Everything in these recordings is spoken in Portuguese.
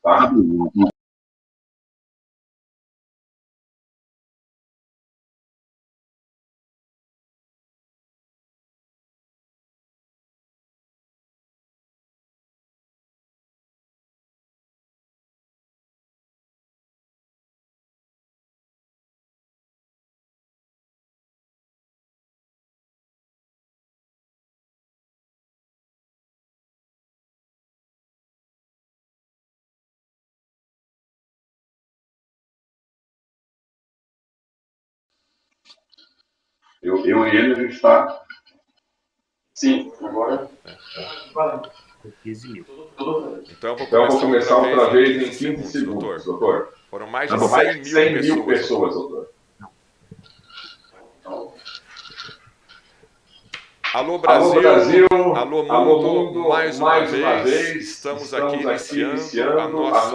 tá? Eu e ele, a gente está. Sim, agora. Então eu vou começar outra vez em 15 segundos, doutor. Foram mais de 100 mil pessoas, doutor. Alô Brasil, alô mundo, mais uma vez estamos aqui iniciando a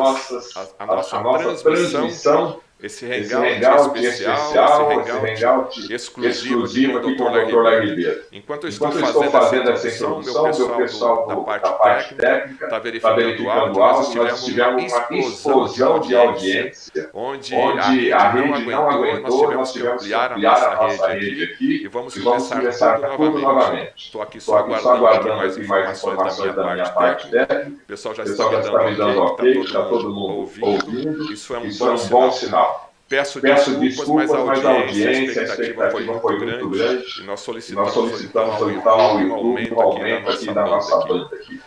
nossa transmissão, esse hangout especial, esse hangout exclusivo aqui com o Dr. Larry Ribeiro. Enquanto eu estou fazendo essa introdução, meu pessoal da parte técnica está verificando o áudio, nós tivemos uma explosão de audiência, onde a rede não aguentou, nós tivemos que ampliar a nossa rede aqui e vamos começar tudo novamente. Estou aqui só aguardando mais informações da minha parte técnica. O pessoal já está me dando ok, está todo mundo ouvindo. Isso é um bom sinal. Peço desculpas, mas a audiência, a expectativa foi muito grande e nós solicitamos então ao YouTube um aumento aqui da nossa banda aqui.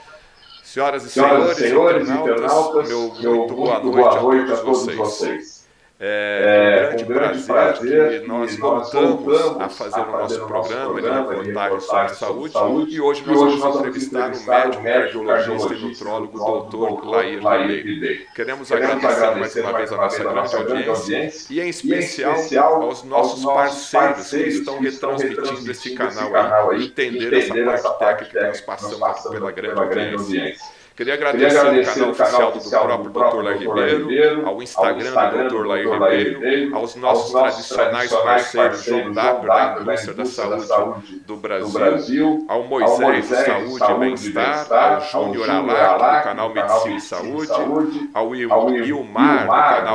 Senhoras e senhores internautas, meu muito boa noite a todos vocês. É um grande prazer que nós voltamos a fazer o nosso programa de reportagem sobre saúde e hoje nós vamos entrevistar o médico cardiologista e nutrólogo Dr. Lair Ribeiro. Queremos agradecer mais uma vez a nossa grande audiência e em especial aos nossos parceiros que estão retransmitindo esse canal aí, entender essa parte técnica que nós passamos aqui pela grande audiência. Queria agradecer o canal oficial do próprio Larry Ribeiro, ao Instagram do Dr. Larry Ribeiro, aos nossos tradicionais parceiros João Dapper, da Indústria da Saúde do Brasil, ao Moisés do Saúde e Bem-Estar, ao Júnior Alac, do canal Medicina e Saúde, ao Ilmar, do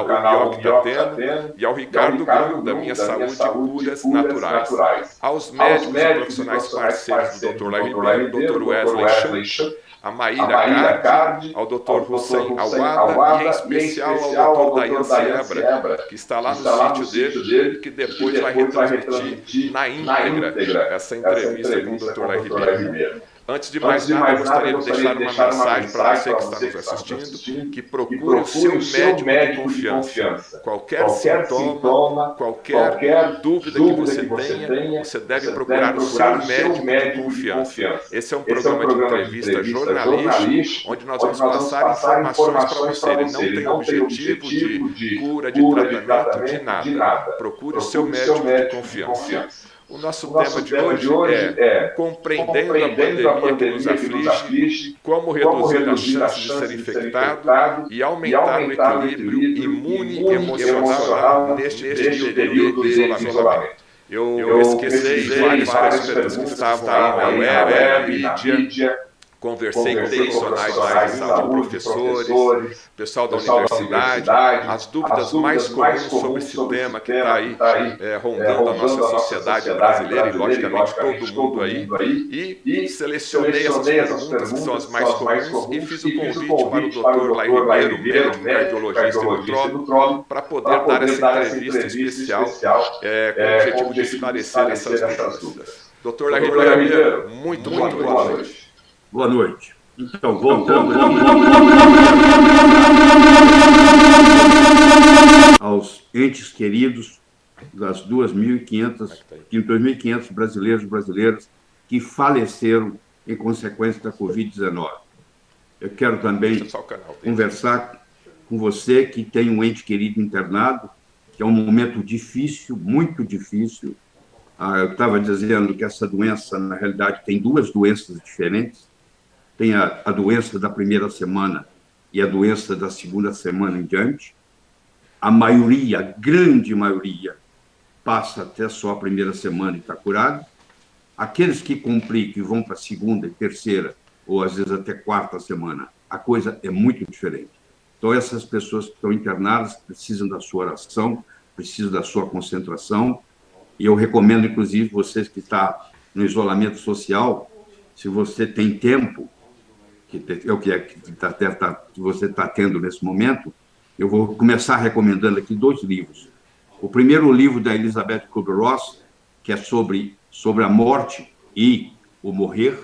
canal O Mioc tá Tendo, e ao Ricardo Grão, da Minha Saúde e Curas Naturais. Aos médicos e profissionais parceiros do Dr. Larry Ribeiro, Dr. Wesley Chan, a Maíra Card, ao Dr. Hussein Awada e em especial ao Dr. Dayan Siebra, que está lá no sítio dele e que depois vai retransmitir na íntegra essa entrevista com o Dr. Larry Ribeiro. Antes de mais nada, eu gostaria de deixar uma mensagem para você que está nos assistindo, que procure o seu médico de confiança. Qualquer sintoma, qualquer dúvida que você tenha, você deve procurar o seu médico de confiança. Esse é um programa de entrevista jornalístico, onde nós vamos passar informações para você. Ele não tem objetivo de cura, de tratamento, de nada. Procure o seu médico de confiança. O nosso tema de hoje é compreendendo a pandemia que nos aflige, como reduzir as chances de ser infectado e aumentar o equilíbrio imune e emocional neste período de isolamento. Eu esqueci vários participantes que estavam aí na web, na mídia. Conversei com profissionais da área de saúde, professores, pessoal da universidade, as dúvidas mais comuns sobre esse tema que está aí rondando a nossa sociedade brasileira e, logicamente, todo mundo aí. E selecionei essas perguntas, que são as mais comuns, e fiz o convite para o Dr. Lair Ribeiro, médico, cardiologista e nutrólogo, para poder dar essa entrevista especial com o objetivo de esclarecer essas dúvidas. Dr. Lair Ribeiro, muito boa noite. Boa noite. Então, voltando aos entes queridos das 2.500 brasileiros e brasileiras que faleceram em consequência da Covid-19. Eu quero também conversar com você que tem um ente querido internado, que é um momento difícil, muito difícil. Eu estava dizendo que essa doença, na realidade, tem duas doenças diferentes. Tem a doença da primeira semana e a doença da segunda semana em diante. A maioria, a grande maioria, passa até só a primeira semana e está curado. Aqueles que complicam e vão para a segunda e terceira, ou às vezes até quarta semana, a coisa é muito diferente. Então, essas pessoas que estão internadas precisam da sua oração, precisam da sua concentração, e eu recomendo, inclusive, vocês que estão no isolamento social, se você tem tempo, que você está tendo nesse momento, eu vou começar recomendando aqui 2 livros. O primeiro, o livro da Elizabeth Kubler-Ross, que é sobre a morte e o morrer.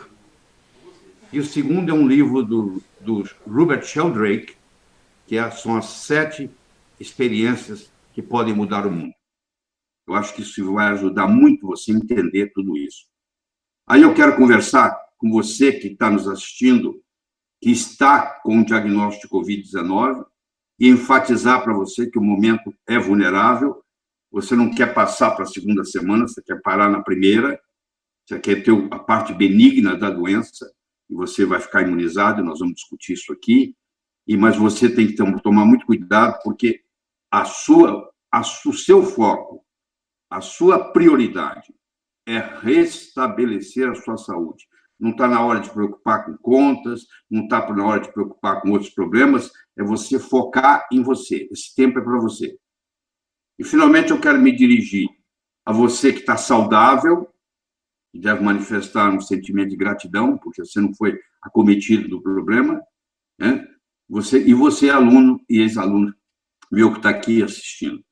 E o segundo é um livro do Robert Sheldrake, que são as 7 experiências que podem mudar o mundo. Eu acho que isso vai ajudar muito você a entender tudo isso. Aí eu quero conversar com você que está nos assistindo, que está com o diagnóstico de Covid-19, e enfatizar para você que o momento é vulnerável, você não quer passar para a segunda semana, você quer parar na primeira, você quer ter a parte benigna da doença, e você vai ficar imunizado, nós vamos discutir isso aqui, mas você tem que tomar muito cuidado, porque o seu foco, a sua prioridade é restabelecer a sua saúde. Não está na hora de preocupar com contas, não está na hora de preocupar com outros problemas, é você focar em você. Esse tempo é para você. E, finalmente, eu quero me dirigir a você que está saudável, que deve manifestar um sentimento de gratidão, porque você não foi acometido do problema, né? Você, aluno e ex-aluno meu que está aqui assistindo.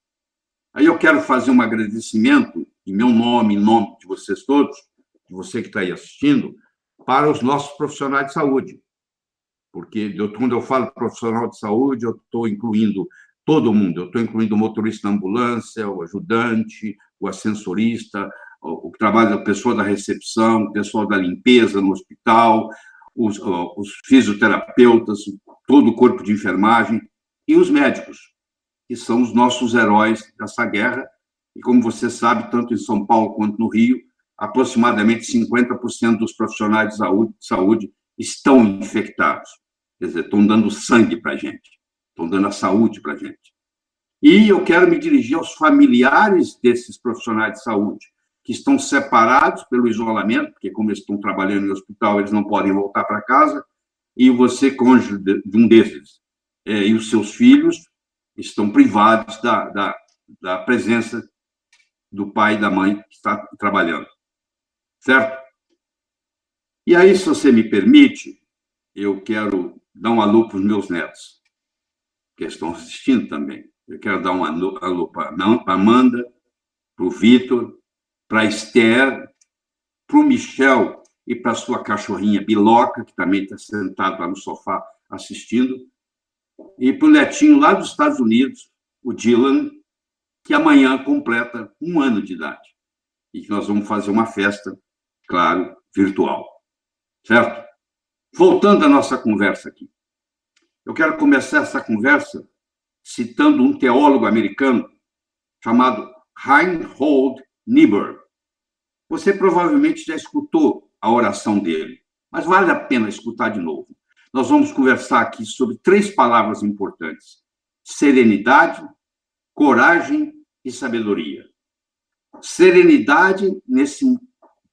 Aí eu quero fazer um agradecimento, em meu nome, em nome de vocês todos, de você que está aí assistindo, para os nossos profissionais de saúde. Porque quando eu falo profissional de saúde, eu estou incluindo todo mundo. Eu estou incluindo o motorista da ambulância, o ajudante, o ascensorista, o trabalho da pessoa da recepção, o pessoal da limpeza no hospital, os fisioterapeutas, todo o corpo de enfermagem e os médicos, que são os nossos heróis dessa guerra. E, como você sabe, tanto em São Paulo quanto no Rio, aproximadamente 50% dos profissionais de saúde estão infectados. Quer dizer, estão dando sangue para a gente, estão dando a saúde para a gente. E eu quero me dirigir aos familiares desses profissionais de saúde, que estão separados pelo isolamento, porque, como eles estão trabalhando no hospital, eles não podem voltar para casa, e você, cônjuge de um desses, e os seus filhos, estão privados da presença do pai e da mãe que está trabalhando. Certo? E aí, se você me permite, eu quero dar um alô para os meus netos, que estão assistindo também. Eu quero dar um alô para a Amanda, para o Vitor, para a Esther, para o Michel e para a sua cachorrinha Biloca, que também está sentado lá no sofá assistindo, e para o netinho lá dos Estados Unidos, o Dylan, que amanhã completa 1 ano de idade. E que nós vamos fazer uma festa, claro, virtual. Certo? Voltando à nossa conversa aqui. Eu quero começar essa conversa citando um teólogo americano chamado Reinhold Niebuhr. Você provavelmente já escutou a oração dele, mas vale a pena escutar de novo. Nós vamos conversar aqui sobre 3 palavras importantes: serenidade, coragem e sabedoria. Serenidade nesse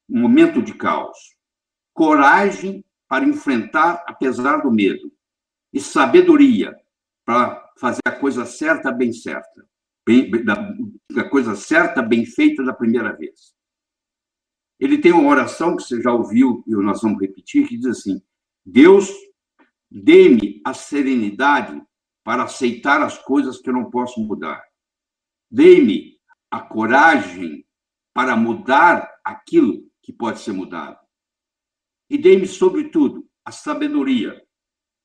momento de caos. Coragem para enfrentar apesar do medo. E sabedoria para fazer a coisa certa, bem certa. A coisa certa, bem feita da primeira vez. Ele tem uma oração que você já ouviu, e nós vamos repetir, que diz assim: Deus, dê-me a serenidade para aceitar as coisas que eu não posso mudar. Dê-me a coragem para mudar aquilo que pode ser mudado. E dê-me, sobretudo, a sabedoria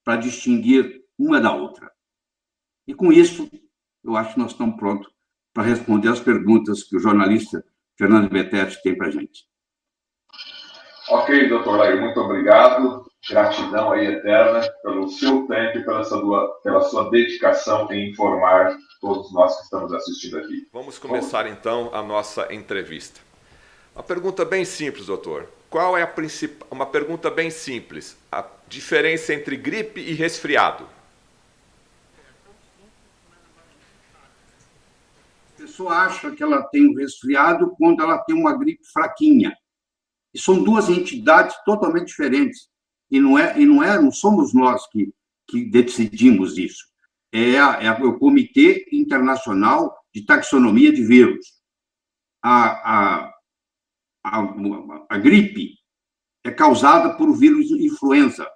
para distinguir uma da outra. E, com isso, eu acho que nós estamos prontos para responder as perguntas que o jornalista Fernando Betete tem para a gente. Ok, doutor Laí, muito obrigado. Gratidão aí eterna pelo seu tempo e pela sua dedicação em informar todos nós que estamos assistindo aqui. Vamos começar, então, a nossa entrevista. Uma pergunta bem simples, doutor. Qual é uma pergunta bem simples. A diferença entre gripe e resfriado? A pessoa acha que ela tem um resfriado quando ela tem uma gripe fraquinha. E são 2 entidades totalmente diferentes. E não somos nós que decidimos isso. o Comitê Internacional de Taxonomia de Vírus. A gripe é causada por vírus influenza.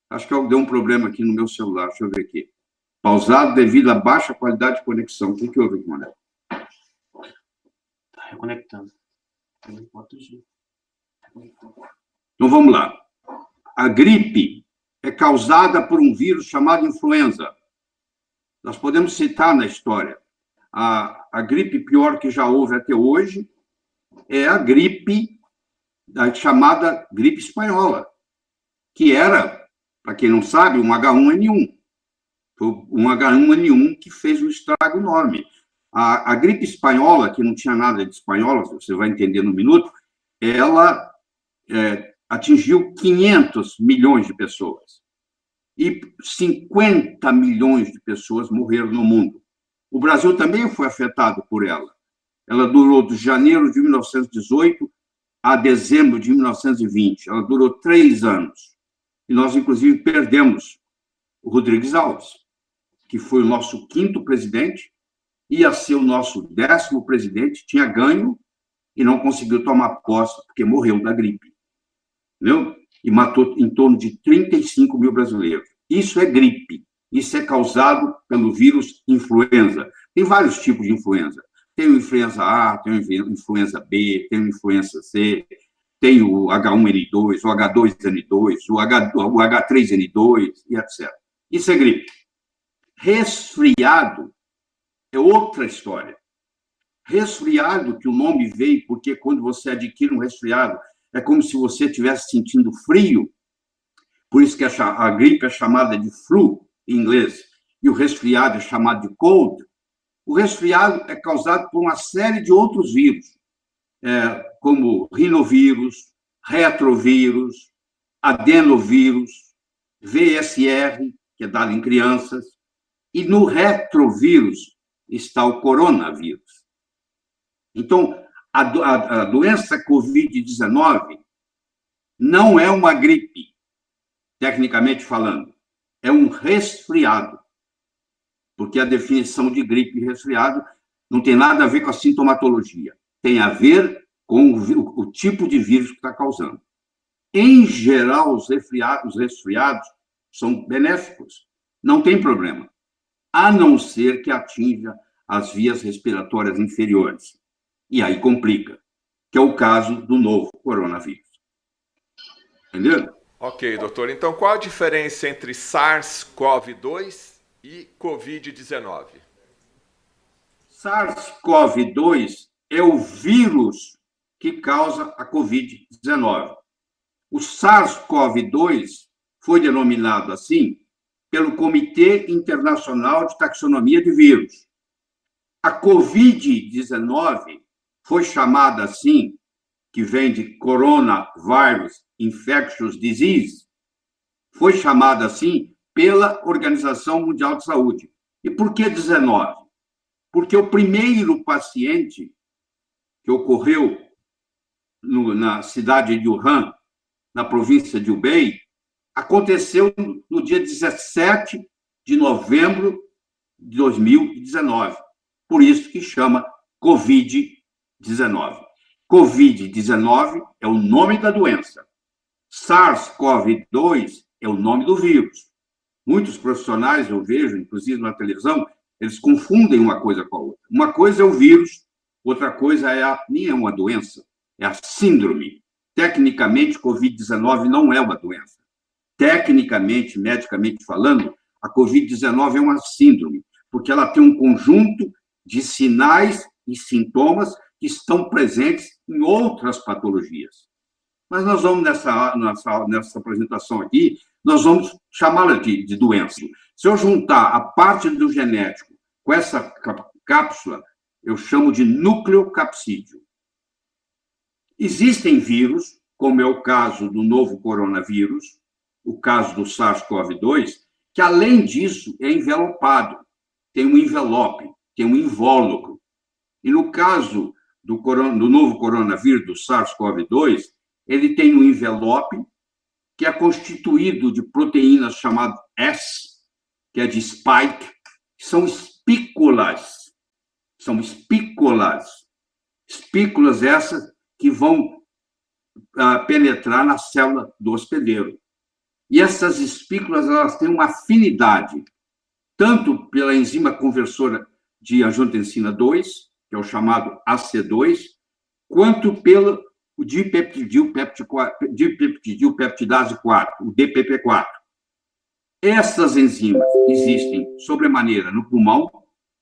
Acho que deu um problema aqui no meu celular, deixa eu ver aqui. Pausado devido à baixa qualidade de conexão. O que houve aqui, Mané? Está reconectando. Então, vamos lá. A gripe é causada por um vírus chamado influenza. Nós podemos citar na história. A gripe pior que já houve até hoje é a gripe, a chamada gripe espanhola, que era, para quem não sabe, um H1N1. Foi um H1N1 que fez um estrago enorme. A gripe espanhola, que não tinha nada de espanhola, você vai entender no minuto, ela atingiu 500 milhões de pessoas. E 50 milhões de pessoas morreram no mundo. O Brasil também foi afetado por ela. Ela durou de janeiro de 1918 a dezembro de 1920. Ela durou 3 anos. E nós, inclusive, perdemos o Rodrigues Alves, que foi o nosso 5º presidente, ia ser o nosso 10º presidente, tinha ganho e não conseguiu tomar posse porque morreu da gripe. Entendeu? E matou em torno de 35 mil brasileiros. Isso é gripe. Isso é causado pelo vírus influenza. Tem vários tipos de influenza. Tem o influenza A, tem o influenza B, tem o influenza C, tem o H1N2, o H2N2, o H3N2 e etc. Isso é gripe. Resfriado é outra história. Resfriado, que o nome veio porque quando você adquire um resfriado, é como se você estivesse sentindo frio, por isso que a gripe é chamada de flu, em inglês, e o resfriado é chamado de cold. O resfriado é causado por uma série de outros vírus, como rinovírus, retrovírus, adenovírus, VSR, que é dado em crianças, e no retrovírus está o coronavírus. Então, a doença Covid-19 não é uma gripe, tecnicamente falando, é um resfriado, porque a definição de gripe e resfriado não tem nada a ver com a sintomatologia, tem a ver com o tipo de vírus que está causando. Em geral, os resfriados são benéficos, não tem problema, a não ser que atinja as vias respiratórias inferiores. E aí complica, que é o caso do novo coronavírus. Entendeu? Ok, doutor. Então, qual a diferença entre SARS-CoV-2 e Covid-19? SARS-CoV-2 é o vírus que causa a Covid-19. O SARS-CoV-2 foi denominado assim pelo Comitê Internacional de Taxonomia de Vírus. A Covid-19 foi chamada assim, que vem de Coronavirus Infectious Disease, foi chamada assim pela Organização Mundial de Saúde. E por que 19? Porque o primeiro paciente que ocorreu na cidade de Wuhan, na província de Hubei, aconteceu no dia 17 de novembro de 2019. Por isso que chama Covid-19. Covid-19 é o nome da doença. SARS-CoV-2 é o nome do vírus. Muitos profissionais, eu vejo, inclusive na televisão, eles confundem uma coisa com a outra. Uma coisa é o vírus, outra coisa nem é uma doença, é a síndrome. Tecnicamente, Covid-19 não é uma doença. Tecnicamente, medicamente falando, a Covid-19 é uma síndrome, porque ela tem um conjunto de sinais e sintomas que estão presentes em outras patologias. Mas nós vamos, nessa apresentação aqui, nós vamos chamá-la de doença. Se eu juntar a parte do genético com essa cápsula, eu chamo de nucleocapsídeo. Existem vírus, como é o caso do novo coronavírus, o caso do SARS-CoV-2, que, além disso, é envelopado, tem um envelope, tem um invólucro. E no caso do novo coronavírus, do SARS-CoV-2, ele tem um envelope que é constituído de proteínas chamadas S, que é de spike, são espículas. São espículas. Espículas essas que vão penetrar na célula do hospedeiro. E essas espículas, elas têm uma afinidade, tanto pela enzima conversora de angiotensina 2, que é o chamado AC2, quanto pelo dipeptidilpeptidase 4, o DPP4. Essas enzimas existem sobremaneira no pulmão,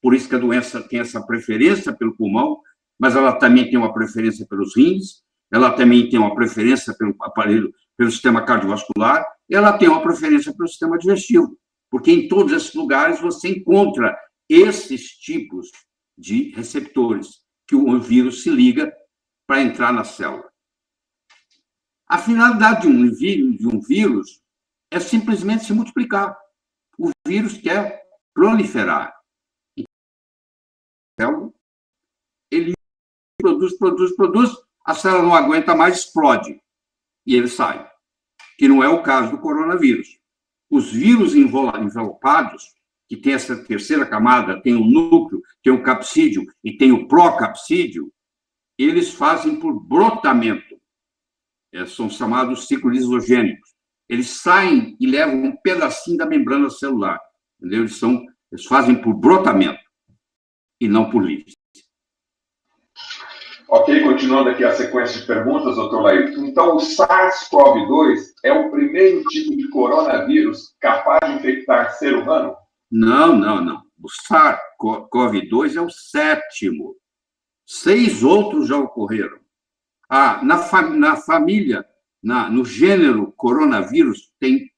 por isso que a doença tem essa preferência pelo pulmão, mas ela também tem uma preferência pelos rins, ela também tem uma preferência pelo aparelho, pelo sistema cardiovascular, ela tem uma preferência pelo sistema digestivo, porque em todos esses lugares você encontra esses tipos de receptores que o vírus se liga para entrar na célula. A finalidade de um vírus é simplesmente se multiplicar. O vírus quer proliferar. Então, ele produz, a célula não aguenta mais, explode, e ele sai. Que não é o caso do coronavírus. Os vírus envelopados, que tem essa terceira camada, tem o núcleo, tem o capsídeo e tem o procapsídeo, eles fazem por brotamento. São chamados ciclos lisogênicos. Eles saem e levam um pedacinho da membrana celular. Entendeu? Eles fazem por brotamento e não por livre. Ok, continuando aqui a sequência de perguntas, doutor Laírton. Então, o SARS-CoV-2 é o primeiro tipo de coronavírus capaz de infectar ser humano? Não. O SARS-CoV-2 é o 7º. 6 outros já ocorreram. Na família, no gênero coronavírus, tem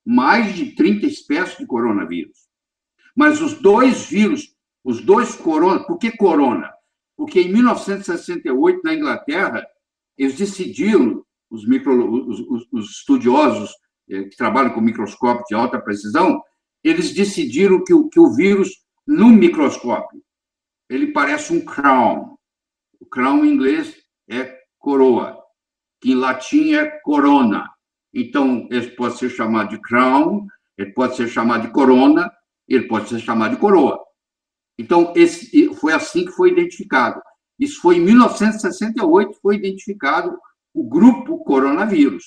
mais de 30 espécies de coronavírus. Mas os dois vírus, os dois corona, por que corona? Porque em 1968, na Inglaterra, eles decidiram, os estudiosos que trabalham com microscópio de alta precisão, eles decidiram que o vírus, no microscópio, ele parece um crown. O crown em inglês é coroa, que em latim é corona. Então, ele pode ser chamado de crown, ele pode ser chamado de corona, ele pode ser chamado de coroa. Então, foi assim que foi identificado. Isso foi em 1968, foi identificado o grupo coronavírus.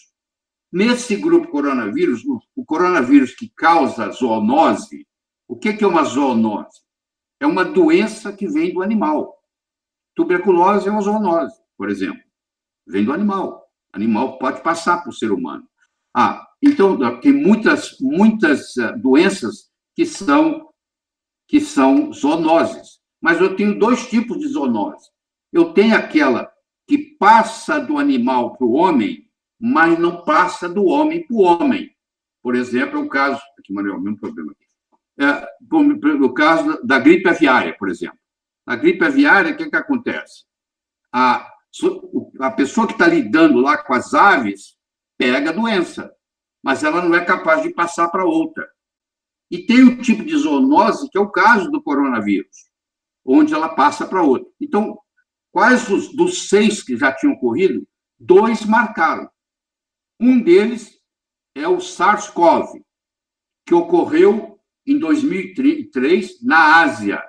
Nesse grupo coronavírus, o coronavírus que causa zoonose, o que é uma zoonose? É uma doença que vem do animal. Tuberculose é uma zoonose, por exemplo. Vem do animal. O animal pode passar para o ser humano. Então, tem muitas doenças que são zoonoses. Mas eu tenho 2 tipos de zoonose. Eu tenho aquela que passa do animal para o homem, mas não passa do homem para o homem. Por exemplo, é o caso... Aqui, Manuel, mesmo problema aqui. O caso da gripe aviária, por exemplo. Na gripe aviária, o que acontece? A pessoa que está lidando lá com as aves pega a doença, mas ela não é capaz de passar para outra. E tem o tipo de zoonose, que é o caso do coronavírus, onde ela passa para outra. Então, quais dos 6 que já tinham ocorrido, 2 marcaram. Um deles é o SARS-CoV, que ocorreu em 2003 na Ásia.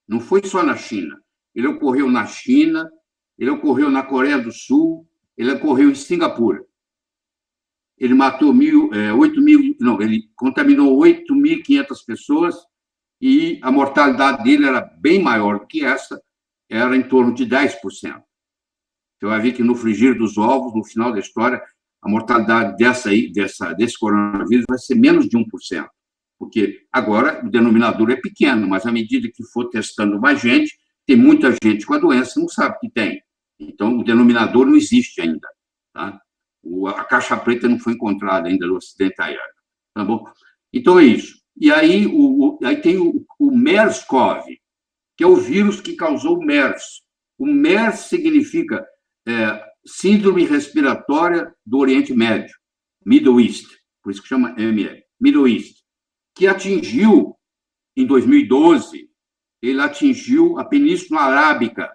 Não foi só na China. Ele ocorreu na China, ele ocorreu na Coreia do Sul, ele ocorreu em Singapura. Ele matou ele contaminou 8.500 pessoas e a mortalidade dele era bem maior do que essa, era em torno de 10%. Você vai ver que no frigir dos ovos, no final da história, a mortalidade desse coronavírus vai ser menos de 1%, porque agora o denominador é pequeno, mas à medida que for testando mais gente, tem muita gente com a doença e não sabe que tem. Então, o denominador não existe ainda, tá? A caixa preta não foi encontrada ainda no acidente aéreo, tá bom? Então, é isso. E aí, aí tem o MERS-CoV, que é o vírus que causou o MERS. O MERS significa Síndrome Respiratória do Oriente Médio, Middle East, por isso que chama ME, Middle East, que atingiu, em 2012, ele atingiu a Península Arábica,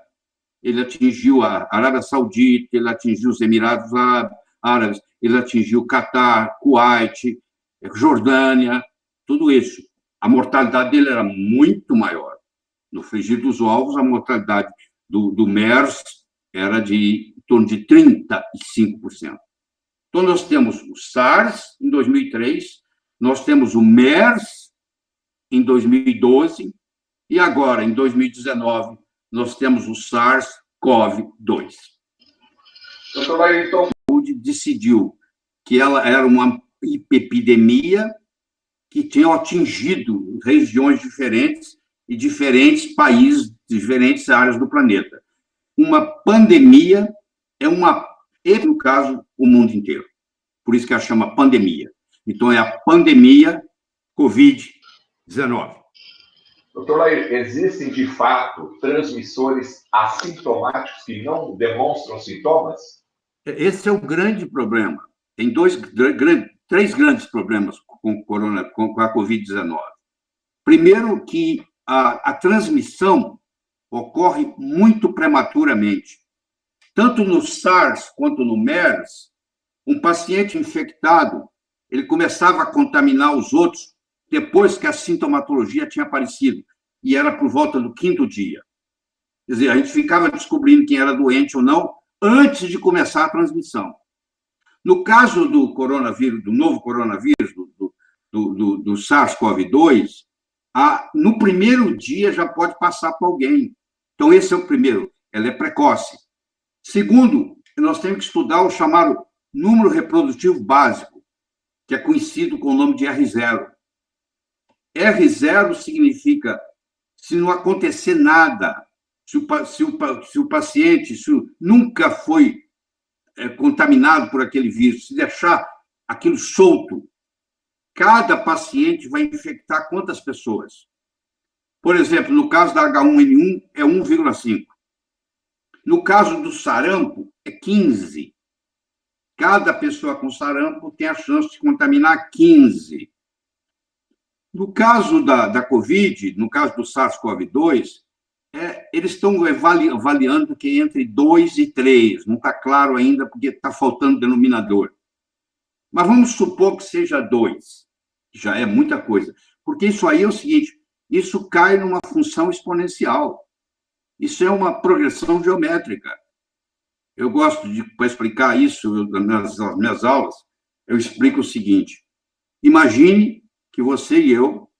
ele atingiu a Arábia Saudita, ele atingiu os Emirados Árabes, ele atingiu Catar, Kuwait, Jordânia, tudo isso. a mortalidade dele era muito maior. No frigir dos ovos, a mortalidade do MERS era em torno de 35%. Então, nós temos o SARS, em 2003, nós temos o MERS, em 2012, e agora, em 2019, nós temos o SARS-CoV-2. Doutor Wellington, decidiu que ela era uma epidemia que tinha atingido regiões diferentes e diferentes países, diferentes áreas do planeta. Uma pandemia no caso, o mundo inteiro. Por isso que ela chama pandemia. Então, é a pandemia Covid-19. Doutor Lair, existem, de fato, transmissores assintomáticos que não demonstram sintomas? Esse é o grande problema. Tem três grandes problemas com a Covid-19. Primeiro, que a transmissão ocorre muito prematuramente. Tanto no SARS quanto no MERS, um paciente infectado, ele começava a contaminar os outros depois que a sintomatologia tinha aparecido, e era por volta do 5º dia. Quer dizer, a gente ficava descobrindo quem era doente ou não antes de começar a transmissão. No caso do coronavírus, do novo coronavírus, do SARS-CoV-2, no primeiro dia já pode passar para alguém. Então, esse é o primeiro, ela é precoce. Segundo, nós temos que estudar o chamado número reprodutivo básico, que é conhecido com o nome de R0. R0 significa, se não acontecer nada, se o paciente nunca foi contaminado por aquele vírus, se deixar aquilo solto, cada paciente vai infectar quantas pessoas? Por exemplo, no caso da H1N1, é 1,5. No caso do sarampo, é 15. Cada pessoa com sarampo tem a chance de contaminar 15. No caso da Covid, no caso do SARS-CoV-2, eles estão avaliando que entre 2 e 3. Não está claro ainda, porque está faltando denominador. Mas vamos supor que seja 2. Já é muita coisa. Porque isso aí é o seguinte, isso cai numa função exponencial. Isso é uma progressão geométrica. Eu gosto para explicar isso nas minhas aulas, eu explico o seguinte. Imagine que você e eu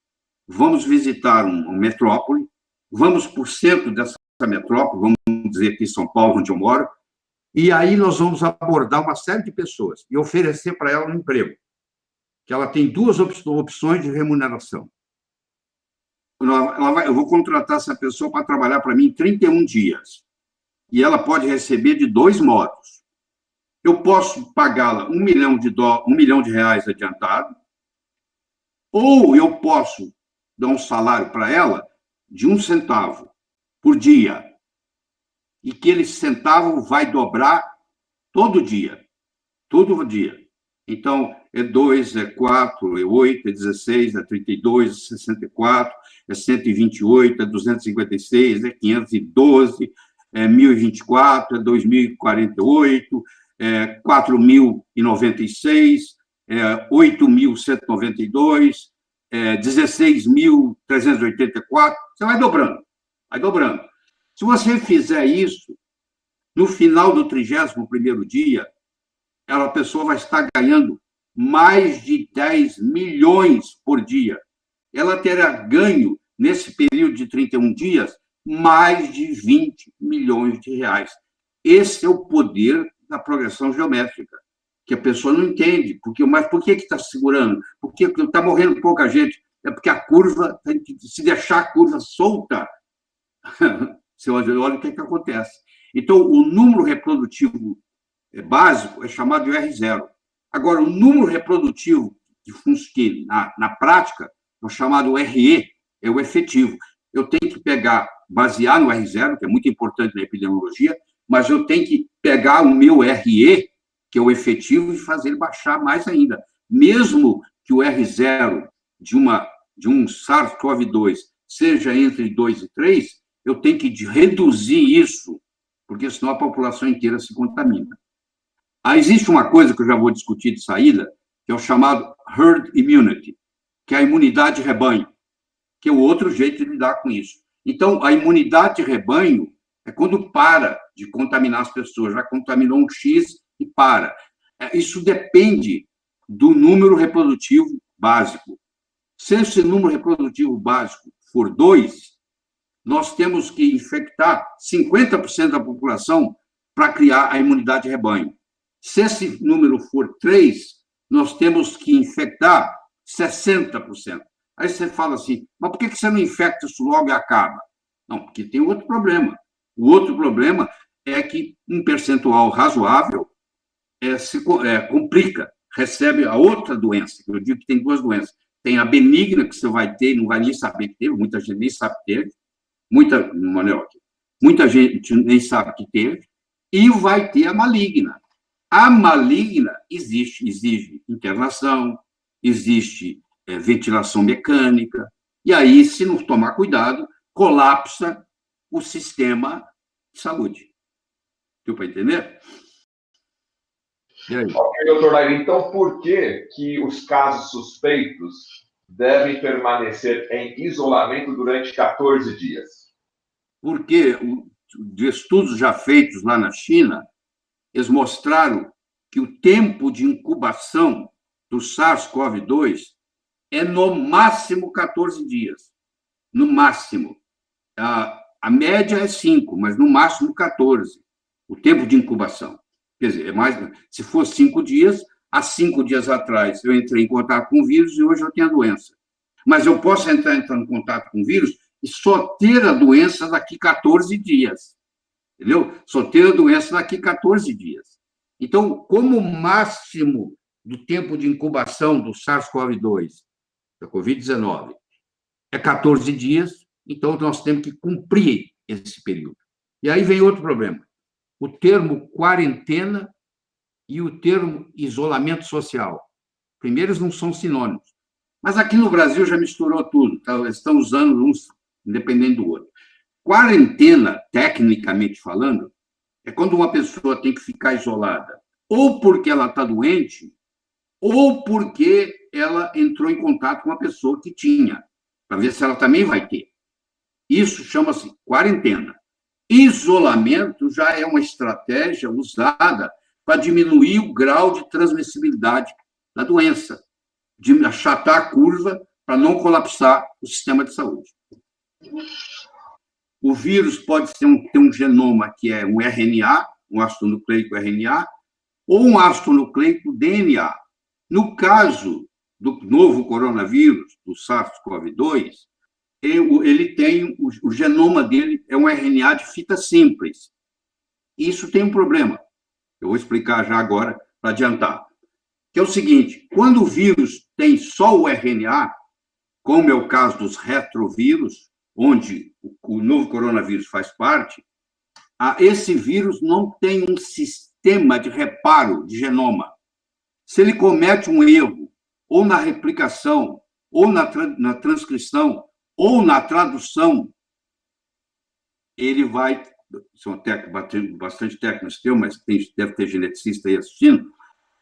vamos visitar uma metrópole, vamos para o centro dessa metrópole, vamos dizer aqui em São Paulo, onde eu moro, e aí nós vamos abordar uma série de pessoas e oferecer para ela um emprego, que ela tem 2 opções de remuneração. Eu vou contratar essa pessoa para trabalhar para mim 31 dias, e ela pode receber de 2 modos. Eu posso pagá-la R$1 milhão adiantado, ou eu posso dar um salário para ela de 1 centavo por dia, e que aquele centavo vai dobrar todo dia. Então, é 2, é 4, é 8, é 16, é 32, é 64, é 128, é 256, é 512, é 1024, é 2048, é 4.096, é 8.192, é 16.384, você vai dobrando. Se você fizer isso, no final do 31º dia, a pessoa vai estar ganhando mais de 10 milhões por dia. Ela terá ganho, nesse período de 31 dias, mais de 20 milhões de reais. Esse é o poder da progressão geométrica, que a pessoa não entende. Mas por que está segurando? Porque está morrendo pouca gente. É porque a curva, se deixar a curva solta, você olha o que acontece. Então, o número reprodutivo básico é chamado de R0. Agora, o número reprodutivo que na prática é o chamado RE, é o efetivo. Eu tenho que basear no R0, que é muito importante na epidemiologia, mas eu tenho que pegar o meu RE, que é o efetivo, e fazer ele baixar mais ainda. Mesmo que o R0 de um SARS-CoV-2 seja entre 2 e 3, eu tenho que reduzir isso, porque senão a população inteira se contamina. Existe uma coisa que eu já vou discutir de saída, que é o chamado herd immunity, que é a imunidade de rebanho. que é o outro jeito de lidar com isso. Então, a imunidade de rebanho é quando para de contaminar as pessoas, já contaminou um X e para. Isso depende do número reprodutivo básico. Se esse número reprodutivo básico for 2, nós temos que infectar 50% da população para criar a imunidade de rebanho. Se esse número for 3, nós temos que infectar 60%. Aí você fala assim, mas por que você não infecta isso logo e acaba? Não, porque tem outro problema. O outro problema é que um percentual razoável complica, recebe a outra doença. Eu digo que tem 2 doenças. Tem a benigna, que você vai ter, não vai nem saber que teve, muita gente nem sabe que teve, muita gente nem sabe que teve, e vai ter a maligna. A maligna exige internação, existe ventilação mecânica, e aí, se não tomar cuidado, colapsa o sistema de saúde. Deu para entender? Ok, doutor Lair, então por que os casos suspeitos devem permanecer em isolamento durante 14 dias? Porque de estudos já feitos lá na China, eles mostraram que o tempo de incubação do SARS-CoV-2 é no máximo 14 dias. No máximo. A média é 5, mas no máximo 14. O tempo de incubação. Quer dizer, se for 5 dias, há 5 dias atrás eu entrei em contato com o vírus e hoje eu tenho a doença. Mas eu posso entrar em contato com o vírus e só ter a doença daqui 14 dias. Entendeu? Só ter a doença daqui 14 dias. Então, como o máximo do tempo de incubação do SARS-CoV-2, da Covid-19, é 14 dias, então nós temos que cumprir esse período. E aí vem outro problema. O termo quarentena e o termo isolamento social. Primeiro, eles não são sinônimos. Mas aqui no Brasil já misturou tudo. Eles estão usando uns independente do outro. Quarentena, tecnicamente falando, é quando uma pessoa tem que ficar isolada, ou porque ela está doente, ou porque ela entrou em contato com uma pessoa que tinha, para ver se ela também vai ter. Isso chama-se quarentena. Isolamento já é uma estratégia usada para diminuir o grau de transmissibilidade da doença, de achatar a curva para não colapsar o sistema de saúde. O vírus pode ter um genoma que é um RNA, um ácido nucleico RNA, ou um ácido nucleico DNA. No caso do novo coronavírus, do SARS-CoV-2, ele tem, o genoma dele é um RNA de fita simples. Isso tem um problema. Eu vou explicar já agora, para adiantar. Que é o seguinte, quando o vírus tem só o RNA, como é o caso dos retrovírus, onde o novo coronavírus faz parte, esse vírus não tem um sistema de reparo de genoma. Se ele comete um erro, ou na replicação, ou na transcrição, ou na tradução, ele vai... São bastante técnicos, mas deve ter geneticista aí assistindo.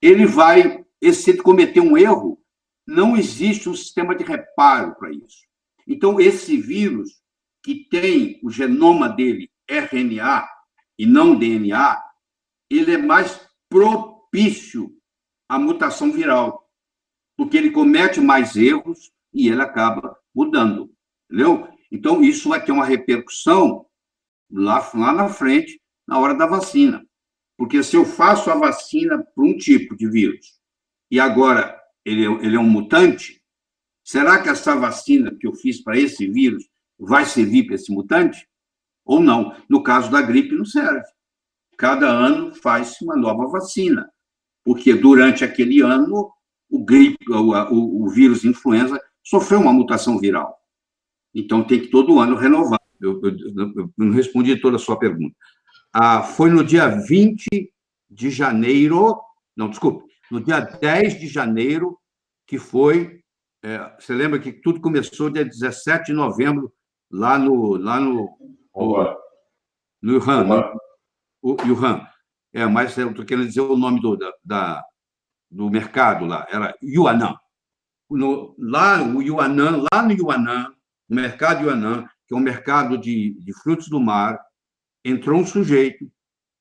Ele vai... Se ele cometer um erro, não existe um sistema de reparo para isso. Então, esse vírus, que tem o genoma dele RNA e não DNA, ele é mais propício à mutação viral, porque ele comete mais erros e ele acaba mudando, entendeu? Então, isso vai ter uma repercussão lá na frente, na hora da vacina. Porque se eu faço a vacina para um tipo de vírus e agora ele é um mutante, será que essa vacina que eu fiz para esse vírus vai servir para esse mutante? Ou não? No caso da gripe, não serve. Cada ano faz-se uma nova vacina, porque durante aquele ano o vírus influenza sofreu uma mutação viral. Então, tem que todo ano renovar. Eu não respondi toda a sua pergunta. Foi no dia 20 de janeiro... Não, desculpe. No dia 10 de janeiro, que foi... você lembra que tudo começou dia 17 de novembro, lá no Wuhan. Wuhan. Mas eu estou querendo dizer o nome do mercado lá. Era Yuanan. Lá no Yuanan, no mercado de Yunnan, que é um mercado de frutos do mar, entrou um sujeito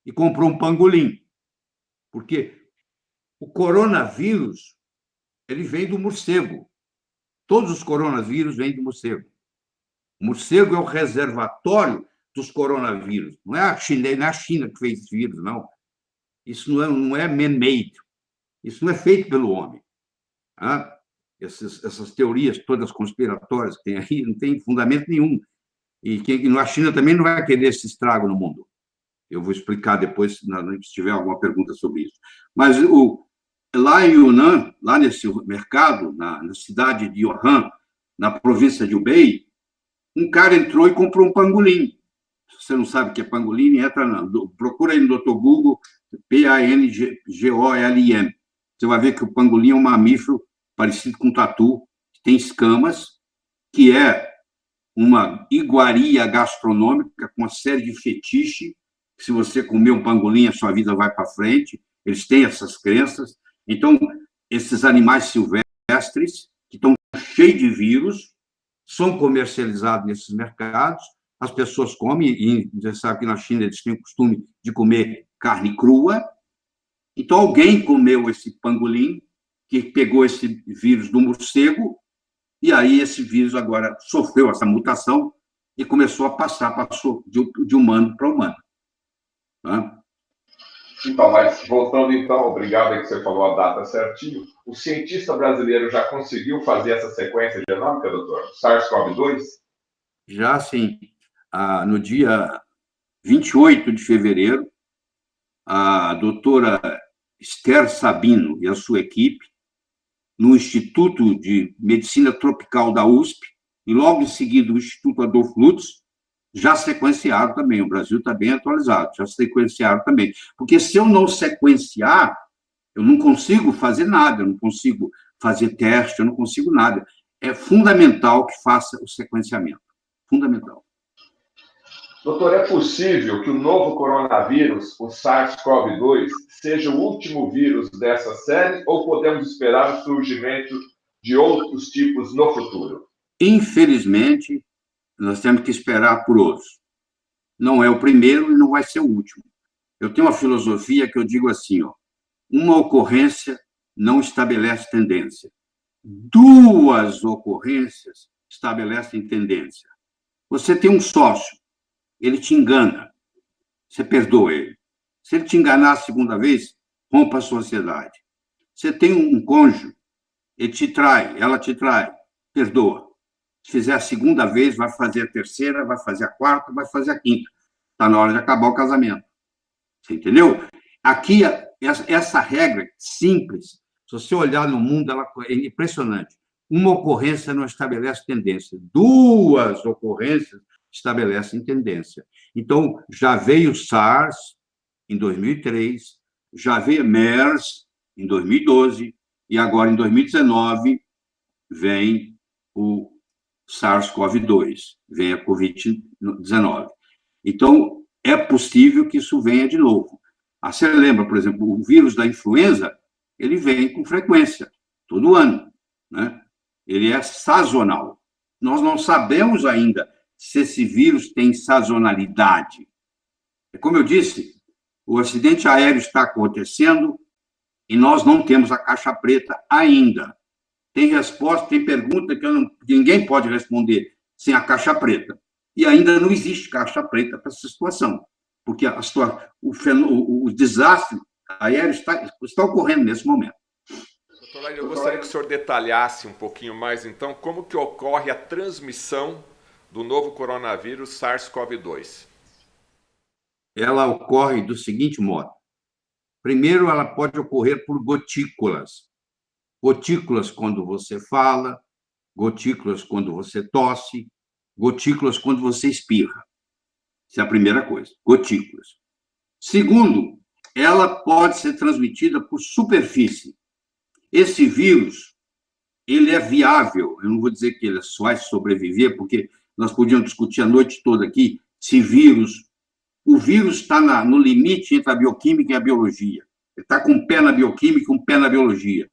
e comprou um pangolim, porque o coronavírus ele vem do morcego. Todos os coronavírus vêm do morcego. O morcego é o reservatório dos coronavírus. Não é a China que fez esse vírus, não. Isso não é man-made. Isso não é feito pelo homem. Ah, essas teorias todas conspiratórias que tem aí não tem fundamento nenhum. E a China também não vai querer esse estrago no mundo. Eu vou explicar depois, se tiver alguma pergunta sobre isso. Mas lá em Yunnan, lá nesse mercado, na cidade de Wuhan, na província de Hubei, um cara entrou e comprou um pangolim. Se você não sabe o que é pangolim, entra procura aí no Dr. Google, PANGOLIN. Você vai ver que o pangolim é um mamífero parecido com um tatu, que tem escamas, que é uma iguaria gastronômica com uma série de fetiche. Se você comer um pangolim, a sua vida vai para frente. Eles têm essas crenças. Então, esses animais silvestres, que estão cheios de vírus, são comercializados nesses mercados, as pessoas comem, e você sabe que na China eles têm o costume de comer carne crua. Então, alguém comeu esse pangolim, que pegou esse vírus do morcego, e aí esse vírus agora sofreu essa mutação e começou a passar de humano para humano. Tá? Então, mas voltando então, obrigado aí que você falou a data certinho. O cientista brasileiro já conseguiu fazer essa sequência genômica, doutor? SARS-CoV-2? Já sim. No dia 28 de fevereiro, a doutora Esther Sabino e a sua equipe, no Instituto de Medicina Tropical da USP, e logo em seguida o Instituto Adolfo Lutz, já sequenciaram também. O Brasil está bem atualizado, já sequenciaram também. Porque se eu não sequenciar, eu não consigo fazer nada, eu não consigo fazer teste, eu não consigo nada. É fundamental que faça o sequenciamento. Fundamental. Doutor, é possível que o novo coronavírus, o SARS-CoV-2, seja o último vírus dessa série ou podemos esperar o surgimento de outros tipos no futuro? Infelizmente, nós temos que esperar por outros. Não é o primeiro e não vai ser o último. Eu tenho uma filosofia que eu digo assim, uma ocorrência não estabelece tendência. 2 ocorrências estabelecem tendência. Você tem um sócio, ele te engana, você perdoa ele. Se ele te enganar a segunda vez, rompa a sociedade. Você tem um cônjuge, ele te trai, ela te trai, perdoa. Se fizer a segunda vez, vai fazer a terceira, vai fazer a quarta, vai fazer a quinta. Está na hora de acabar o casamento. Você entendeu? Aqui, essa regra simples, se você olhar no mundo, ela é impressionante. Uma ocorrência não estabelece tendência. 2 ocorrências estabelecem tendência. Então, já veio o SARS em 2003, já veio MERS em 2012, e agora, em 2019, vem o SARS-CoV-2, vem a Covid-19. Então, é possível que isso venha de novo. Você lembra, por exemplo, o vírus da influenza, ele vem com frequência, todo ano, né? Ele é sazonal. Nós não sabemos ainda se esse vírus tem sazonalidade. Como eu disse, o acidente aéreo está acontecendo e nós não temos a caixa preta ainda. Tem resposta, tem pergunta que ninguém pode responder sem a caixa preta. E ainda não existe caixa preta para essa situação, porque o desastre aéreo está ocorrendo nesse momento. Doutor Laine, eu gostaria que o senhor detalhasse um pouquinho mais, então, como que ocorre a transmissão do novo coronavírus SARS-CoV-2. Ela ocorre do seguinte modo. Primeiro, ela pode ocorrer por gotículas. Gotículas quando você fala, gotículas quando você tosse, gotículas quando você espirra. Essa é a primeira coisa, gotículas. Segundo, ela pode ser transmitida por superfície. Esse vírus, ele é viável. Eu não vou dizer que ele só vai sobreviver, porque nós podíamos discutir a noite toda aqui se o vírus está no limite entre a bioquímica e a biologia. Ele está com um pé na bioquímica e um pé na biologia.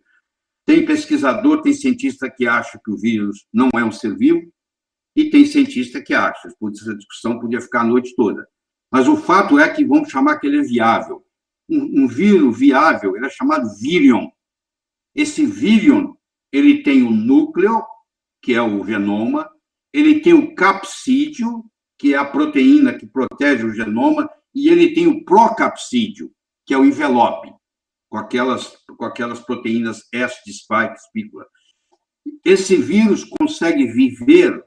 Tem pesquisador, tem cientista que acha que o vírus não é um ser vivo, e tem cientista que acha. Essa discussão podia ficar a noite toda. Mas o fato é que vamos chamar que ele é viável. Um vírus viável, ele é chamado virion. Esse virion, ele tem o núcleo, que é o genoma, ele tem o capsídeo, que é a proteína que protege o genoma, e ele tem o procapsídeo, que é o envelope, com aquelas proteínas S de spike, espícula. Esse vírus consegue viver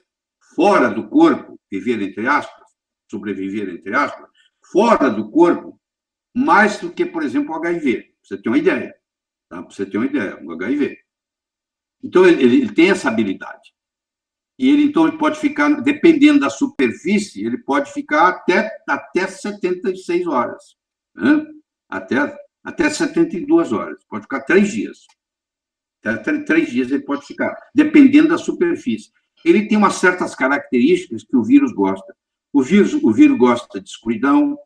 fora do corpo, viver entre aspas, sobreviver entre aspas, fora do corpo, mais do que, por exemplo, o HIV. Pra você ter uma ideia. Tá? Para você ter uma ideia, o HIV. Então, ele tem essa habilidade. E então, ele pode ficar, dependendo da superfície, ele pode ficar até 76 horas. Né? Até 72 horas. Pode ficar 3 dias. Até 3 dias ele pode ficar, dependendo da superfície. Ele tem umas certas características que o vírus gosta. O vírus gosta de escuridão,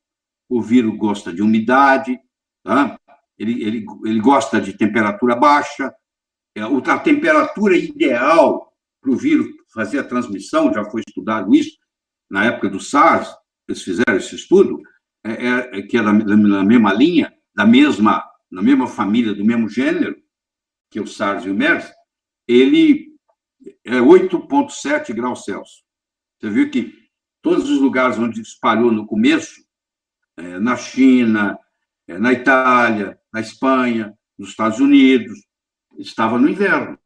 o vírus gosta de umidade, tá? Ele gosta de temperatura baixa. A temperatura ideal para o vírus fazer a transmissão, já foi estudado isso, na época do SARS, eles fizeram esse estudo, que é na mesma linha, na mesma família, do mesmo gênero, que o SARS e o MERS, ele é 8,7 graus Celsius. Você viu que todos os lugares onde espalhou no começo, na China, na Itália, na Espanha, nos Estados Unidos, estava no inverno.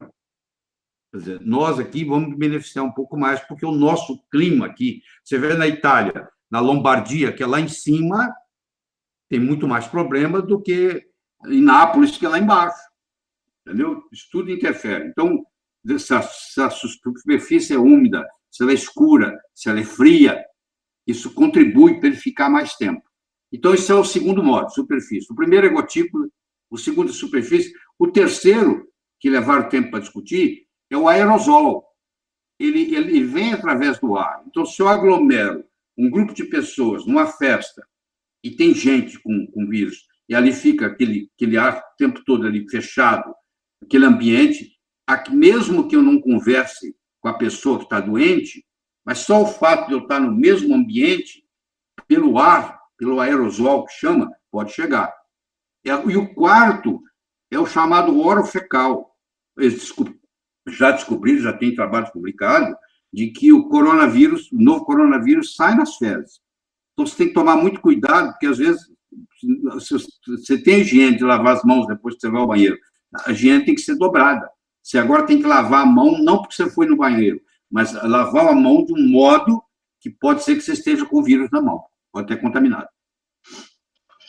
Quer dizer, nós aqui vamos beneficiar um pouco mais, porque o nosso clima aqui, você vê na Itália, na Lombardia, que é lá em cima, tem muito mais problema do que em Nápoles, que é lá embaixo. Entendeu? Isso tudo interfere. Então, se a superfície é úmida, se ela é escura, se ela é fria, isso contribui para ele ficar mais tempo. Então, esse é o segundo modo, superfície. O primeiro é gotícula, o segundo é superfície. O terceiro, que levaram tempo para discutir, é o aerosol. Ele vem através do ar. Então, se eu aglomero um grupo de pessoas numa festa e tem gente com vírus, e ali fica aquele ar o tempo todo ali fechado, aquele ambiente, mesmo que eu não converse com a pessoa que está doente, mas só o fato de eu estar no mesmo ambiente, pelo ar, pelo aerosol que chama, pode chegar. E o quarto é o chamado orofecal. Eles já descobriram, já tem trabalhos publicados, de que o novo coronavírus sai nas fezes. Então, você tem que tomar muito cuidado, porque, às vezes, você tem higiene de lavar as mãos depois que você vai ao banheiro. A higiene tem que ser dobrada. Você agora tem que lavar a mão, não porque você foi no banheiro, mas lavar a mão de um modo que pode ser que você esteja com o vírus na mão, pode ter contaminado.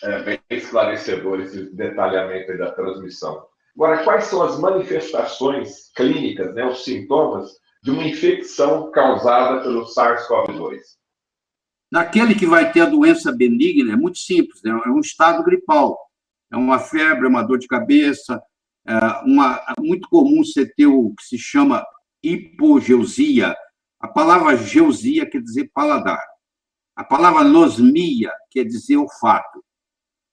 É bem esclarecedor esse detalhamento aí da transmissão. Agora, quais são as manifestações clínicas, né, os sintomas de uma infecção causada pelo SARS-CoV-2? Naquele que vai ter a doença benigna, é muito simples, né? É um estado gripal. É uma febre, uma dor de cabeça, muito comum você ter o que se chama hipogeusia. A palavra geusia quer dizer paladar. A palavra anosmia quer dizer olfato.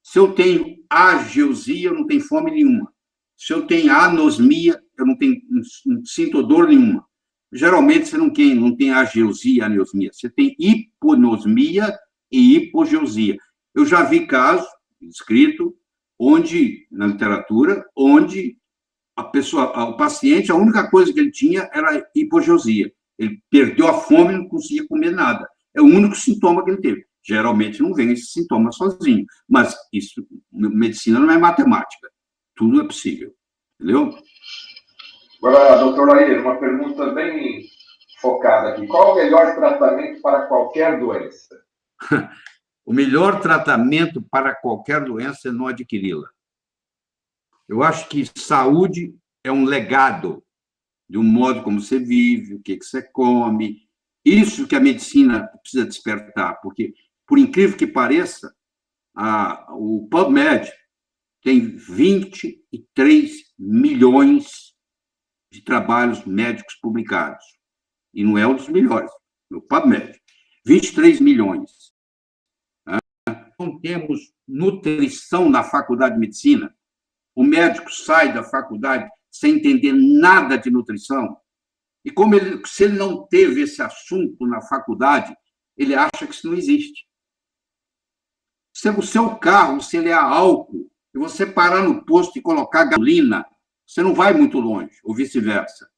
Se eu tenho ageusia, eu não tenho fome nenhuma. Se eu tenho anosmia, eu não sinto dor nenhuma. Geralmente, você não tem ageusia, anosmia. Você tem hiponosmia e hipogeusia. Eu já vi casos escrito na literatura, onde o paciente, a única coisa que ele tinha era hipogeusia. Ele perdeu a fome e não conseguia comer nada. É o único sintoma que ele teve. Geralmente não vem esse sintoma sozinho, mas isso, medicina não é matemática. Tudo é possível, entendeu? Agora, doutor Laír, uma pergunta bem focada aqui. Qual o melhor tratamento para qualquer doença? O melhor tratamento para qualquer doença é não adquiri-la. Eu acho que saúde é um legado de um modo como você vive, o que você come. Isso que a medicina precisa despertar, porque, por incrível que pareça, o PubMed tem 23 milhões de trabalhos médicos publicados. E não é um dos melhores, é o PubMed. 23 milhões. Não temos nutrição na faculdade de medicina. O médico sai da faculdade sem entender nada de nutrição. E se ele não teve esse assunto na faculdade, ele acha que isso não existe. Se o seu carro, se ele é a álcool, e você parar no posto e colocar gasolina, você não vai muito longe, ou vice-versa.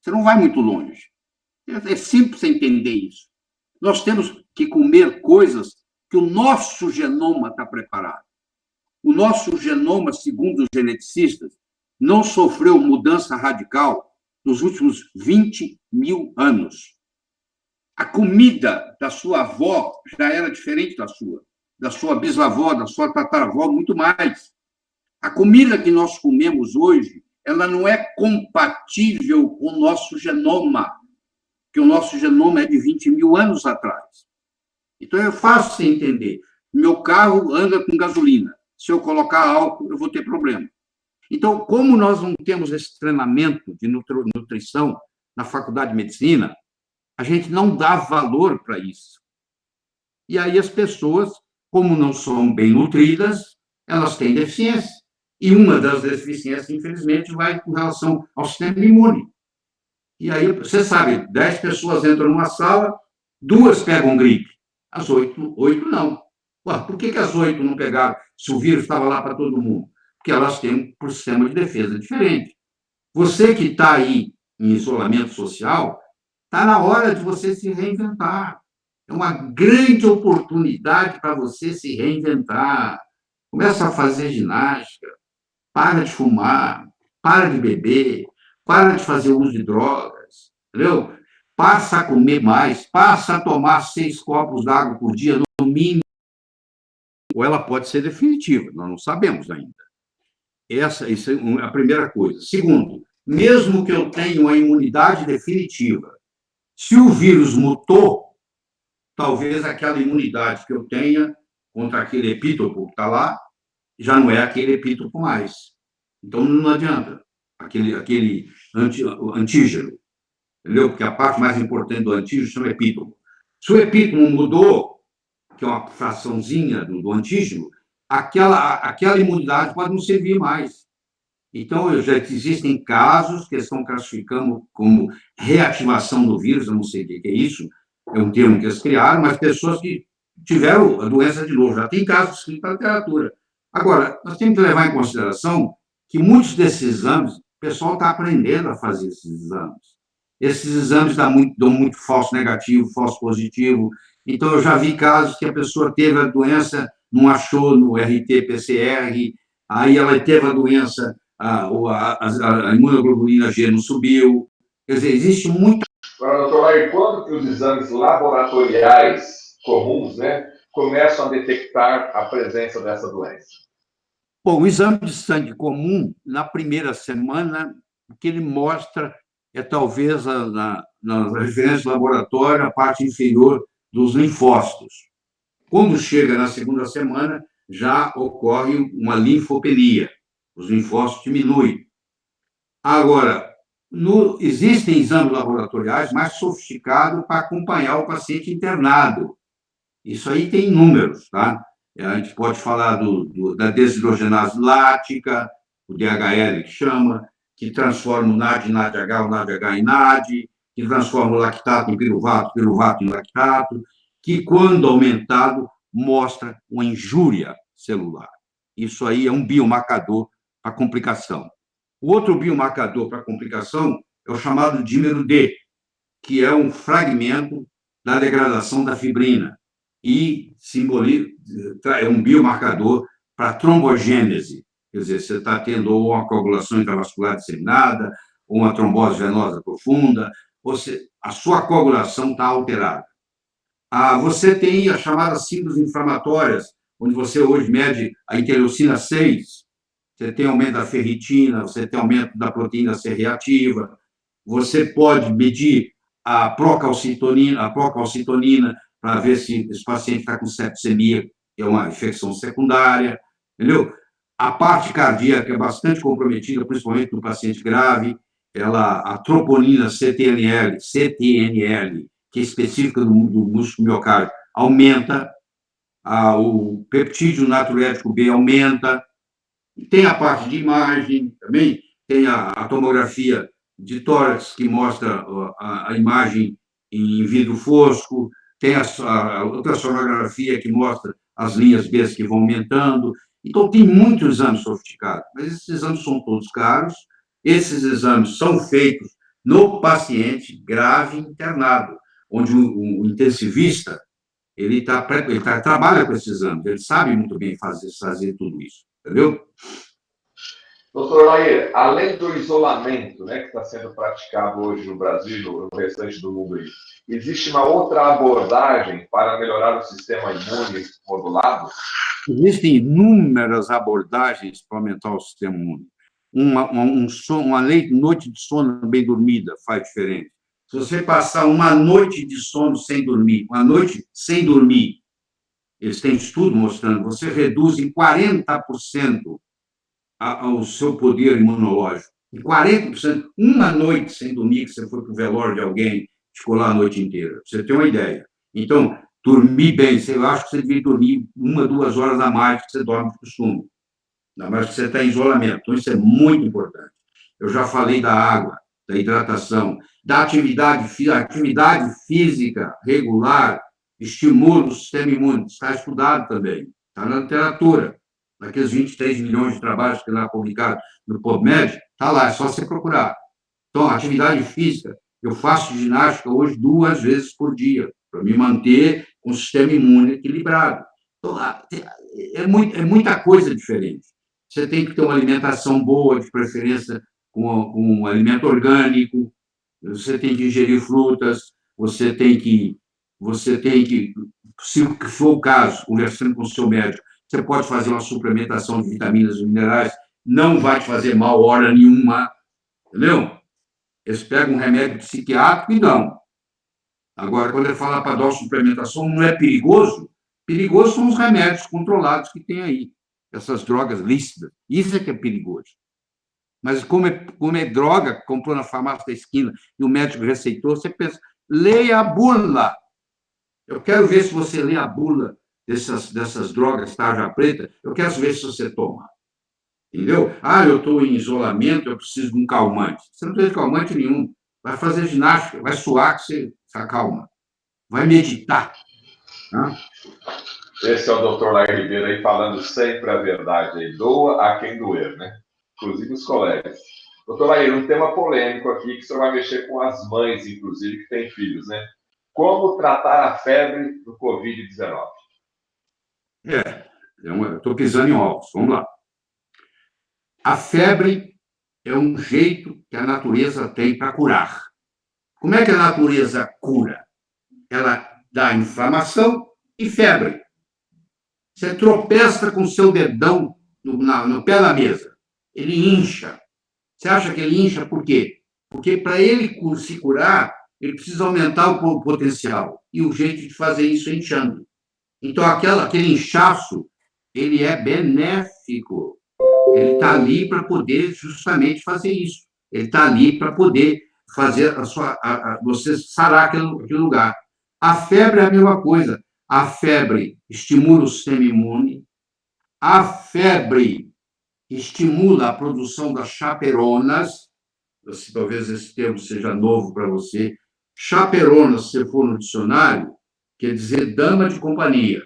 Você não vai muito longe. É simples entender isso. Nós temos que comer coisas que o nosso genoma está preparado. O nosso genoma, segundo os geneticistas, não sofreu mudança radical nos últimos 20 mil anos. A comida da sua avó já era diferente da sua bisavó, da sua tataravó, muito mais. A comida que nós comemos hoje, ela não é compatível com o nosso genoma, porque o nosso genoma é de 20 mil anos atrás. Então, é fácil de entender. Meu carro anda com gasolina. Se eu colocar álcool, eu vou ter problema. Então, como nós não temos esse treinamento de nutrição na faculdade de medicina, a gente não dá valor para isso. E aí as pessoas, como não são bem nutridas, elas têm deficiência. E uma das deficiências, infelizmente, vai com relação ao sistema imune. E aí, você sabe, 10 pessoas entram numa sala, 2 pegam gripe, as 8 não. Ué, por que as 8 não pegaram, se o vírus estava lá para todo mundo? Porque elas têm um sistema de defesa diferente. Você que está aí em isolamento social, está na hora de você se reinventar. É uma grande oportunidade para você se reinventar. Começa a fazer ginástica, para de fumar, para de beber, para de fazer uso de drogas, entendeu? Passa a comer mais, passa a tomar 6 copos d'água por dia, no mínimo. Ou ela pode ser definitiva, nós não sabemos ainda. Isso é a primeira coisa. Segundo, mesmo que eu tenha uma imunidade definitiva, se o vírus mutou, talvez aquela imunidade que eu tenha contra aquele epítopo que está lá, já não é aquele epítopo mais. Então, não adianta aquele antígeno, entendeu? Porque a parte mais importante do antígeno chama epítopo. Se o epítopo mudou, que é uma fraçãozinha do antígeno, aquela imunidade pode não servir mais. Então, já existem casos que estão classificando como reativação do vírus, eu não sei o que é isso, é um termo que eles criaram, mas pessoas que tiveram a doença de novo, já tem casos escritos na literatura. Agora, nós temos que levar em consideração que muitos desses exames, o pessoal está aprendendo a fazer esses exames. Esses exames dão muito falso negativo, falso positivo. Então, eu já vi casos que a pessoa teve a doença, não achou no RT-PCR, aí ela teve a doença, a imunoglobulina G não subiu. Quer dizer, existe muita... Agora, doutor, e quando que os exames laboratoriais comuns, né, começam a detectar a presença dessa doença? Bom, o exame de sangue comum, na primeira semana, o que ele mostra é talvez na referência do laboratório, a parte inferior dos linfócitos. Quando chega na segunda semana, já ocorre uma linfopenia, os linfócitos diminuem. Agora, existem exames laboratoriais mais sofisticados para acompanhar o paciente internado. Isso aí tem números, tá? A gente pode falar da desidrogenase lática, o DHL que chama, que transforma o NAD em NADH, o NADH em NAD, que transforma o lactato em piruvato, piruvato em lactato, que, quando aumentado, mostra uma injúria celular. Isso aí é um biomarcador para complicação. O outro biomarcador para complicação é o chamado dímero D, que é um fragmento da degradação da fibrina e é um biomarcador para trombogênese. Quer dizer, você está tendo ou uma coagulação intravascular disseminada, ou uma trombose venosa profunda, a sua coagulação está alterada. Você tem as chamadas síndromes inflamatórias, onde você hoje mede a interleucina 6, você tem aumento da ferritina, você tem aumento da proteína C reativa, você pode medir a procalcitonina para ver se esse paciente está com septicemia, que é uma infecção secundária, entendeu? A parte cardíaca é bastante comprometida, principalmente no paciente grave, a troponina CTNL, que é específica do músculo miocárdio, aumenta, o peptídeo natriurético B aumenta, tem a parte de imagem também, tem a tomografia de tórax, que mostra a imagem em vidro fosco, tem a ultrassonografia, que mostra as linhas B que vão aumentando. Então, tem muitos exames sofisticados, mas esses exames são todos caros. Esses exames são feitos no paciente grave internado, onde o intensivista ele trabalha com esses exames, ele sabe muito bem fazer tudo isso, entendeu? Doutor Lair, além do isolamento, né, que está sendo praticado hoje no Brasil e no restante do mundo, existe uma outra abordagem para melhorar o sistema imune modulado? Existem inúmeras abordagens para aumentar o sistema imune. Uma noite de sono bem dormida faz diferença. Se você passar uma noite de sono sem dormir, uma noite sem dormir, eles têm estudo mostrando, você reduz em 40% o seu poder imunológico. Em 40%, uma noite sem dormir, que você foi para o velório de alguém, ficou lá a noite inteira. Você tem uma ideia. Então, dormir bem, eu acho que você devia dormir 1, 2 horas a mais que você dorme de costume. Ainda mais que você está em isolamento. Então, isso é muito importante. Eu já falei da água, da hidratação, da atividade física regular, estimula o sistema imune. Está estudado também, está na literatura. Naqueles 23 milhões de trabalhos que lá publicados no PubMed, está lá, é só você procurar. Então, atividade física, eu faço ginástica hoje 2 vezes por dia, para me manter com o sistema imune equilibrado. Então, é muita coisa diferente. Você tem que ter uma alimentação boa, de preferência com um alimento orgânico, você tem que ingerir frutas, você tem que, se for o caso, conversando com o seu médico, você pode fazer uma suplementação de vitaminas e minerais, não vai te fazer mal hora nenhuma, entendeu? Eles pegam um remédio psiquiátrico e dão. Agora, quando ele fala para dar uma suplementação, não é perigoso? Perigoso são os remédios controlados que tem aí, essas drogas lícitas. Isso é que é perigoso. Mas como é droga, comprou na farmácia da esquina e o médico receitou, você pensa, leia a bula. Eu quero ver se você lê a bula dessas drogas tarja preta, eu quero ver se você toma. Entendeu? Eu estou em isolamento, eu preciso de um calmante. Você não precisa de calmante nenhum. Vai fazer ginástica, vai suar que você se acalma. Vai meditar. Tá? Esse é o Dr. Lair Ribeiro aí falando sempre a verdade. Aí. Doa a quem doer, né? Inclusive os colegas. Doutor Lair, um tema polêmico aqui, que o senhor vai mexer com as mães, inclusive, que têm filhos, né? Como tratar a febre do Covid-19? Eu estou pisando em ovos. Vamos lá. A febre é um jeito que a natureza tem para curar. Como é que a natureza cura? Ela dá inflamação e febre. Você tropeça com o seu dedão no pé da mesa. Ele incha. Você acha que ele incha por quê? Porque para ele se curar, ele precisa aumentar o potencial. E o jeito de fazer isso é inchando. Então, aquele inchaço, ele é benéfico. Ele está ali para poder justamente fazer isso. Ele está ali para poder fazer você sarar aquele lugar. A febre é a mesma coisa. A febre estimula o sistema imune. A febre estimula a produção das chaperonas. Talvez esse termo seja novo para você. Chaperonas, se for no dicionário, quer dizer dama de companhia.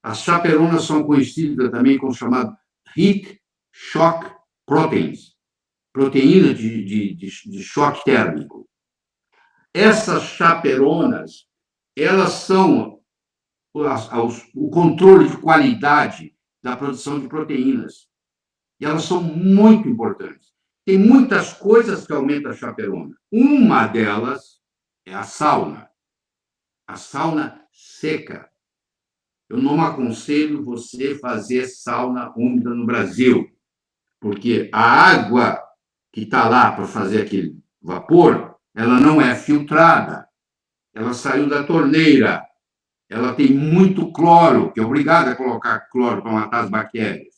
As chaperonas são conhecidas também como chamado heat shock proteins, proteína de choque térmico. Essas chaperonas, elas são o controle de qualidade da produção de proteínas. E elas são muito importantes. Tem muitas coisas que aumentam a chaperona. Uma delas é a sauna. A sauna seca. Eu não aconselho você fazer sauna úmida no Brasil, porque a água que está lá para fazer aquele vapor, ela não é filtrada. Ela saiu da torneira. Ela tem muito cloro, que é obrigada a colocar cloro para matar as bactérias.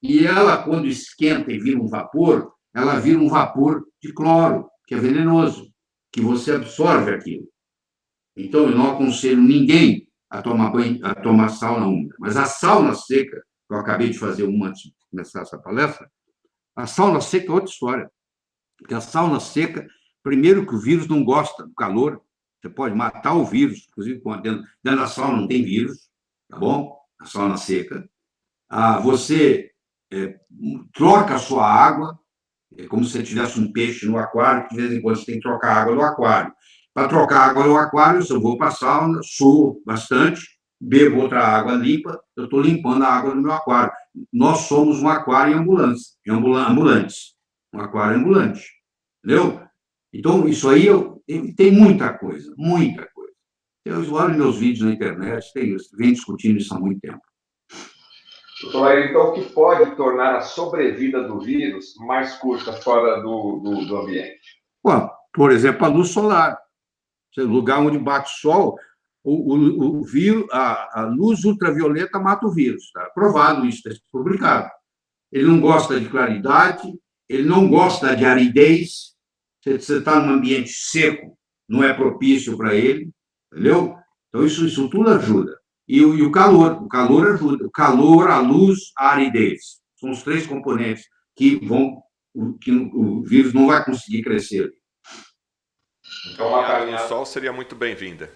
E ela, quando esquenta e vira um vapor, ela vira um vapor de cloro, que é venenoso, que você absorve aquilo. Então, eu não aconselho ninguém a tomar banho, a tomar sauna úmida. Mas a sauna seca, que eu acabei de fazer uma antes de começar essa palestra, a sauna seca é outra história. Porque a sauna seca, primeiro que o vírus não gosta do calor, você pode matar o vírus, inclusive dentro da sauna não tem vírus, tá bom? A sauna seca. Você troca a sua água, é como se você tivesse um peixe no aquário, que de vez em quando você tem que trocar a água do aquário. Para trocar a água do aquário, eu vou para a sauna, suo bastante, bebo outra água limpa, eu estou limpando a água do meu aquário. Nós somos um aquário em ambulantes. Um aquário ambulante. Entendeu? Então, isso aí tem muita coisa, muita coisa. Eu olho meus vídeos na internet, venho discutindo isso há muito tempo. Doutor Lair, então, o que pode tornar a sobrevida do vírus mais curta fora do ambiente? Bom, por exemplo, a luz solar. Lugar onde bate sol, o vírus, a luz ultravioleta mata o vírus. Está provado isso, está publicado. Ele não gosta de claridade, ele não gosta de aridez. Você está num ambiente seco, não é propício para ele, entendeu? Então, isso tudo ajuda. E o calor ajuda. O calor, a luz, a aridez. São os três componentes que o vírus não vai conseguir crescer. Então, uma caminhada no sol seria muito bem-vinda.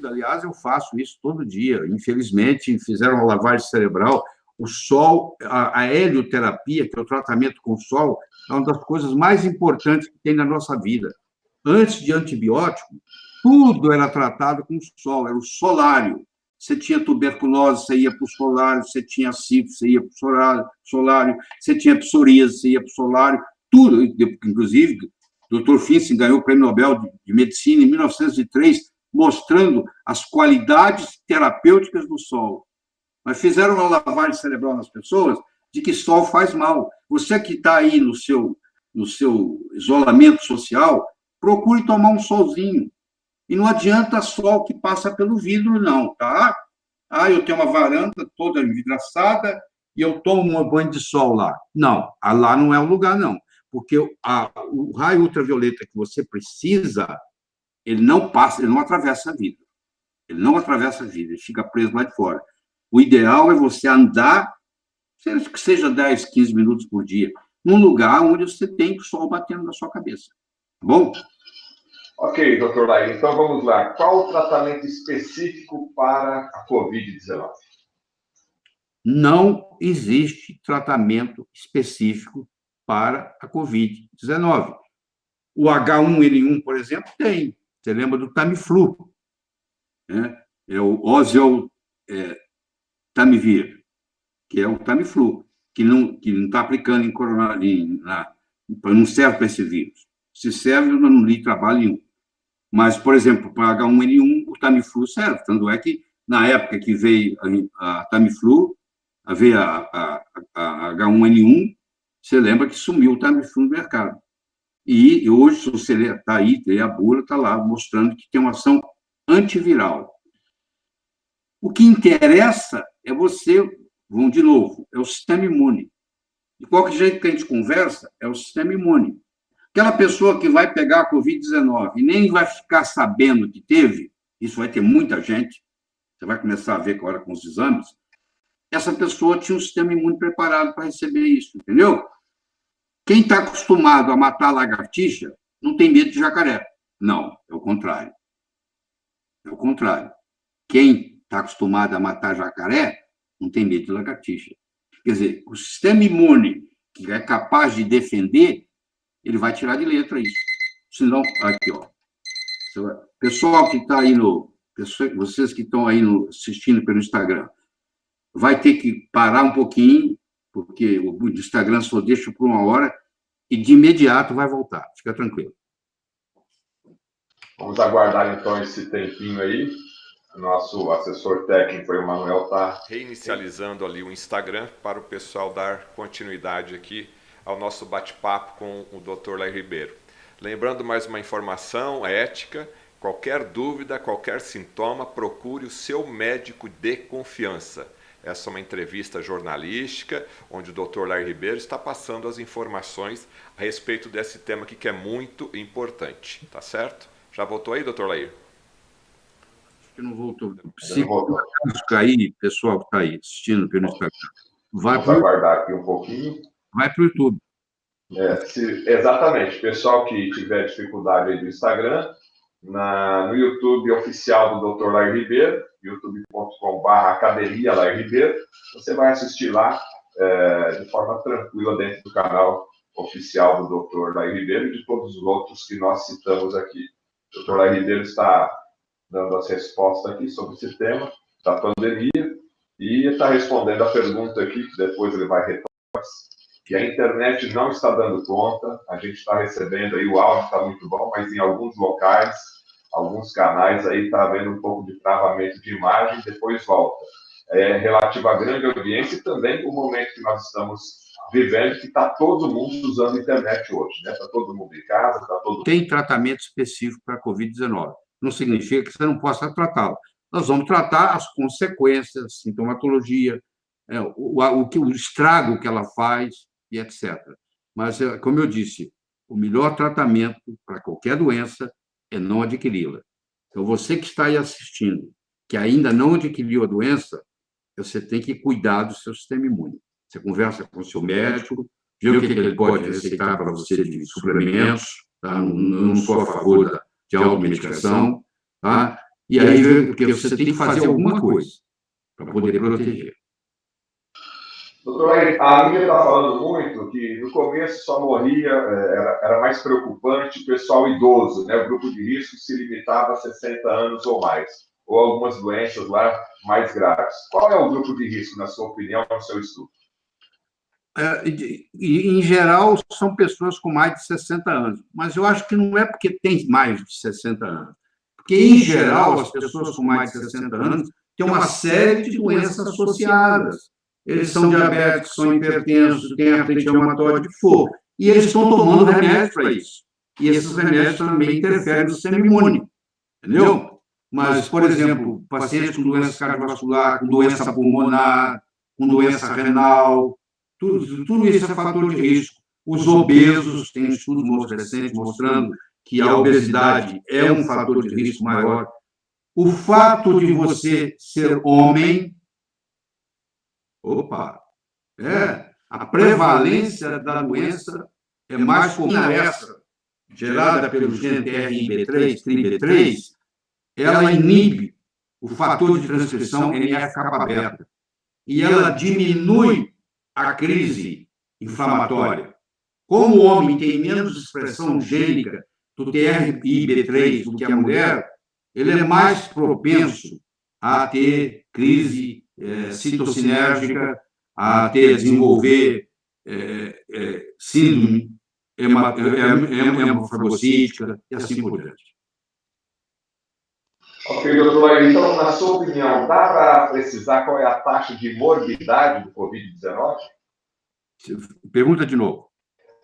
Aliás, eu faço isso todo dia. Infelizmente, fizeram uma lavagem cerebral. O sol, a helioterapia, que é o tratamento com o sol, é uma das coisas mais importantes que tem na nossa vida. Antes de antibiótico, tudo era tratado com sol, era o solário. Você tinha tuberculose, você ia para o solário, você tinha sífilis, você ia para o solário, você tinha psoríase, você ia para o solário, tudo. Inclusive, o Dr. Finsen ganhou o Prêmio Nobel de Medicina em 1903, mostrando as qualidades terapêuticas do sol. Mas fizeram uma lavagem cerebral nas pessoas de que sol faz mal. Você que está aí no seu isolamento social, procure tomar um solzinho. E não adianta sol que passa pelo vidro, não, tá? Eu tenho uma varanda toda envidraçada e eu tomo um banho de sol lá. Não, lá não é o lugar, não. Porque o raio ultravioleta que você precisa, ele não passa, ele não atravessa a vidro. Ele não atravessa a vidro, ele fica preso lá de fora. O ideal é você andar, que seja 10, 15 minutos por dia, num lugar onde você tem o sol batendo na sua cabeça. Tá bom? Ok, doutor Lair, então vamos lá. Qual o tratamento específico para a Covid-19? Não existe tratamento específico para a Covid-19. O H1N1, por exemplo, tem. Você lembra do Tamiflu, né? É o Oseltamivir, que é o Tamiflu, que não está aplicando em coronavírus, não serve para esse vírus. Se serve, eu não li trabalho nenhum. Mas, por exemplo, para H1N1, o Tamiflu serve. Tanto é que, na época que veio a Tamiflu, veio a H1N1, você lembra que sumiu o Tamiflu no mercado. E hoje, se você está aí, tem a bula, está lá, mostrando que tem uma ação antiviral. O que interessa é vamos de novo, é o sistema imune. De qualquer jeito que a gente conversa, é o sistema imune. Aquela pessoa que vai pegar a Covid-19 e nem vai ficar sabendo que teve, isso vai ter muita gente, você vai começar a ver agora com os exames, essa pessoa tinha um sistema imune preparado para receber isso, entendeu? Quem está acostumado a matar lagartixa não tem medo de jacaré. Não, é o contrário. É o contrário. Quem está acostumado a matar jacaré não tem medo de lagartixa. Quer dizer, o sistema imune que é capaz de defender, ele vai tirar de letra isso. Senão, aqui, ó. Pessoal que está aí vocês que estão aí assistindo pelo Instagram, vai ter que parar um pouquinho, porque o Instagram só deixa por 1 hora, e de imediato vai voltar. Fica tranquilo. Vamos aguardar, então, esse tempinho aí. Nosso assessor técnico, o Emanuel, está reinicializando ali o Instagram para o pessoal dar continuidade aqui ao nosso bate-papo com o Dr. Lair Ribeiro. Lembrando mais uma informação ética: qualquer dúvida, qualquer sintoma, procure o seu médico de confiança. Essa é uma entrevista jornalística, onde o Dr. Lair Ribeiro está passando as informações a respeito desse tema aqui, que é muito importante. Tá certo? Já voltou aí, Dr. Lair? Acho que não voltou. Se cair, pessoal que está aí assistindo pelo Instagram, vamos aguardar aqui um pouquinho. Vai para o YouTube. Exatamente. Pessoal que tiver dificuldade aí do Instagram, no YouTube oficial do Dr. Lair Ribeiro, youtube.com/Academia Lair Ribeiro, você vai assistir lá de forma tranquila dentro do canal oficial do Dr. Lair Ribeiro e de todos os outros que nós citamos aqui. O Dr. Lair Ribeiro está dando as respostas aqui sobre esse tema da pandemia e está respondendo a pergunta aqui, que depois ele vai retomar, que a internet não está dando conta, a gente está recebendo aí, o áudio está muito bom, mas em alguns locais, alguns canais aí está havendo um pouco de travamento de imagem, depois volta. Relativo à grande audiência e também o momento que nós estamos vivendo, que está todo mundo usando a internet hoje, né? Está todo mundo em casa, está todo mundo... Tem tratamento específico para a Covid-19. Não significa que você não possa tratá-la. Nós vamos tratar as consequências, sintomatologia, o estrago que ela faz e etc. Mas, como eu disse, o melhor tratamento para qualquer doença é não adquiri-la. Então, você que está aí assistindo, que ainda não adquiriu a doença, você tem que cuidar do seu sistema imune. Você conversa com o seu médico, vê o que ele pode receitar para você de suplementos, tá? Não sou a favor de automedicação, tá? E aí, porque você tem que fazer alguma coisa para poder proteger. Doutor Lair, a Lívia está falando muito que no começo só morria, era mais preocupante o pessoal idoso, né? O grupo de risco se limitava a 60 anos ou mais, ou algumas doenças lá mais graves. Qual é o grupo de risco, na sua opinião, no seu estudo? Em geral, são pessoas com mais de 60 anos, mas eu acho que não é porque tem mais de 60 anos, porque, em geral, as pessoas com mais de 60 anos têm uma série de doenças associadas. Eles são diabéticos, são hipertensos, têm artrite reumatoide, o que for, e eles estão tomando remédios para isso. E esses remédios também interferem no sistema imune, entendeu? Mas, por exemplo, pacientes com doença cardiovascular, com doença pulmonar, com doença renal, tudo isso é fator de risco. Os obesos, tem estudos recentes mostrando que a obesidade é um fator de risco maior. O fato de você ser homem, a prevalência da doença é mais comum essa, gerada pelo gene TRIB3, TRIB3, ela inibe o fator de transcrição NF-kappa beta e ela diminui a crise inflamatória. Como o homem tem menos expressão gênica do TRIB3 do que a mulher, ele é mais propenso a ter crise citocinérgica, a desenvolver síndrome hemofagocítica e assim por diante. Ok, doutor Lair, então, na sua opinião, dá para precisar qual é a taxa de morbidade do Covid-19? Pergunta de novo.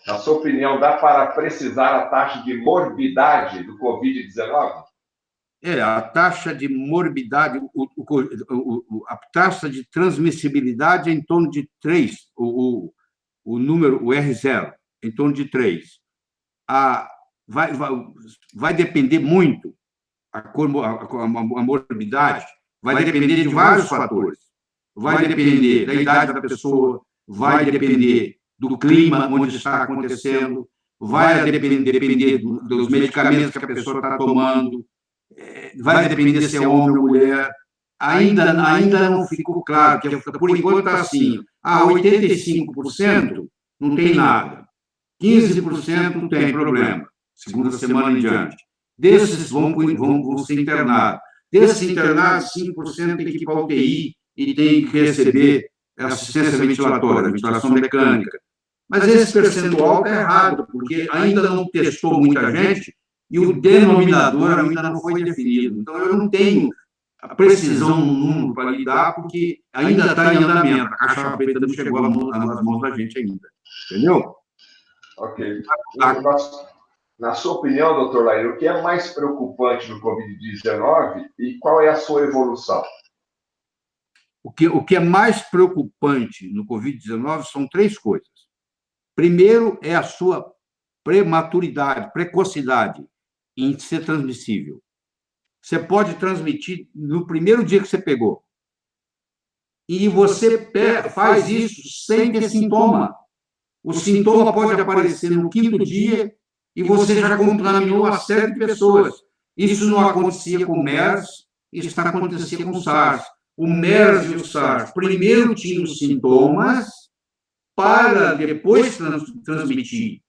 Na sua opinião, dá para precisar a taxa de morbidade do Covid-19? A taxa de morbidade, a taxa de transmissibilidade é em torno de 3, o número, o R0, em torno de 3. Vai depender muito, a morbidade vai depender de vários fatores. Vai depender da idade da pessoa, vai depender do clima onde está acontecendo, vai depender dos medicamentos que a pessoa está tomando, vai depender se é homem ou mulher. Ainda não ficou claro, porque por enquanto está assim, 85% não tem nada, 15% tem problema, segunda semana em diante. Desses vão ser internados. Desses internados, 5% tem que ir para a UTI e tem que receber assistência ventilatória, ventilação mecânica. Mas esse percentual está errado, porque ainda não testou muita gente e o denominador ainda não foi definido. Então, eu não tenho a precisão no número para lidar, porque ainda está em andamento. A caixa preta não chegou nas mãos da gente ainda. Entendeu? Ok. Na sua opinião, doutor Lair, o que é mais preocupante no Covid-19 e qual é a sua evolução? O que é mais preocupante no Covid-19 são 3 coisas. Primeiro é a sua prematuridade, precocidade em ser transmissível. Você pode transmitir no primeiro dia que você pegou. E você faz isso sem ter sintoma. o sintoma pode aparecer no quinto dia e você já contaminou uma série de pessoas. Isso não acontecia com o MERS, isso está acontecendo com o SARS. O MERS e o SARS primeiro tinham os sintomas para depois transmitir.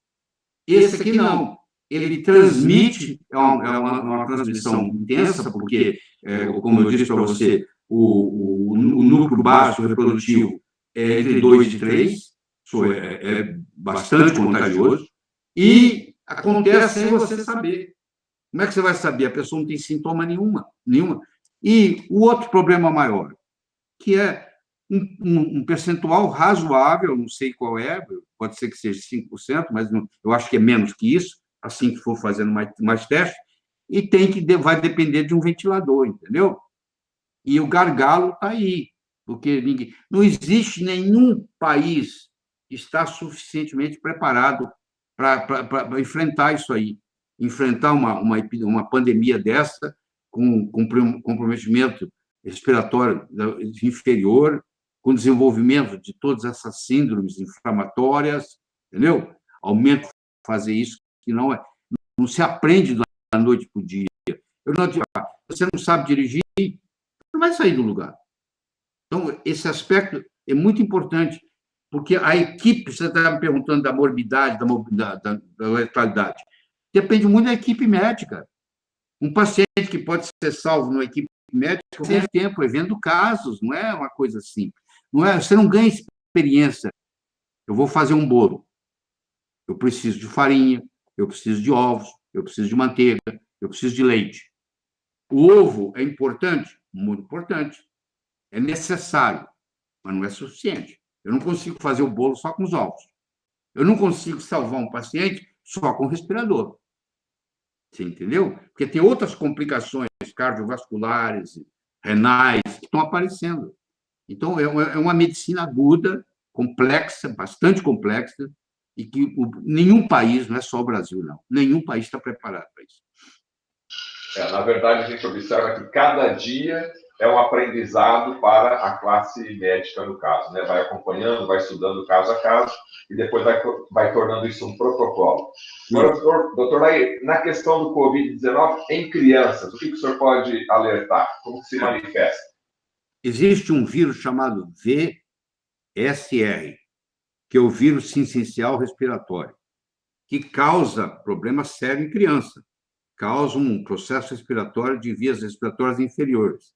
Esse aqui não. Ele transmite, é uma transmissão intensa, porque, como eu disse para você, o núcleo básico reprodutivo é entre 2 e 3, isso é bastante contagioso, e acontece sem você saber. Como é que você vai saber? A pessoa não tem sintoma nenhuma. E o outro problema maior, que é um percentual razoável, não sei qual é, pode ser que seja 5%, mas eu acho que é menos que isso, assim que for fazendo mais testes, e vai depender de um ventilador, entendeu? E o gargalo está aí, porque não existe nenhum país que está suficientemente preparado para enfrentar isso aí, enfrentar uma pandemia dessa, com comprometimento respiratório inferior, com desenvolvimento de todas essas síndromes inflamatórias, entendeu? Aumento fazer isso, que não se aprende da noite para o dia. Você não sabe dirigir, não vai sair do lugar. Então, esse aspecto é muito importante, porque a equipe, você estava me perguntando da morbidade, da letalidade, depende muito da equipe médica. Um paciente que pode ser salvo numa equipe médica, com tempo, é vendo casos, não é uma coisa simples. Você não ganha experiência. Eu vou fazer um bolo. Eu preciso de farinha, eu preciso de ovos, eu preciso de manteiga, eu preciso de leite. O ovo é importante? Muito importante. É necessário, mas não é suficiente. Eu não consigo fazer o bolo só com os ovos. Eu não consigo salvar um paciente só com respirador. Você entendeu? Porque tem outras complicações cardiovasculares, renais, que estão aparecendo. Então, é uma medicina aguda, complexa, bastante complexa, e que nenhum país, não é só o Brasil, não, nenhum país está preparado para isso. Na verdade, a gente observa que cada dia é um aprendizado para a classe médica, no caso, né? Vai acompanhando, vai estudando caso a caso, e depois vai tornando isso um protocolo. Agora, doutor Laí, na questão do Covid-19 em crianças, o que o senhor pode alertar? Como se manifesta? Existe um vírus chamado VSR, que é o vírus sincicial respiratório, que causa problema sério em criança, causa um processo respiratório de vias respiratórias inferiores,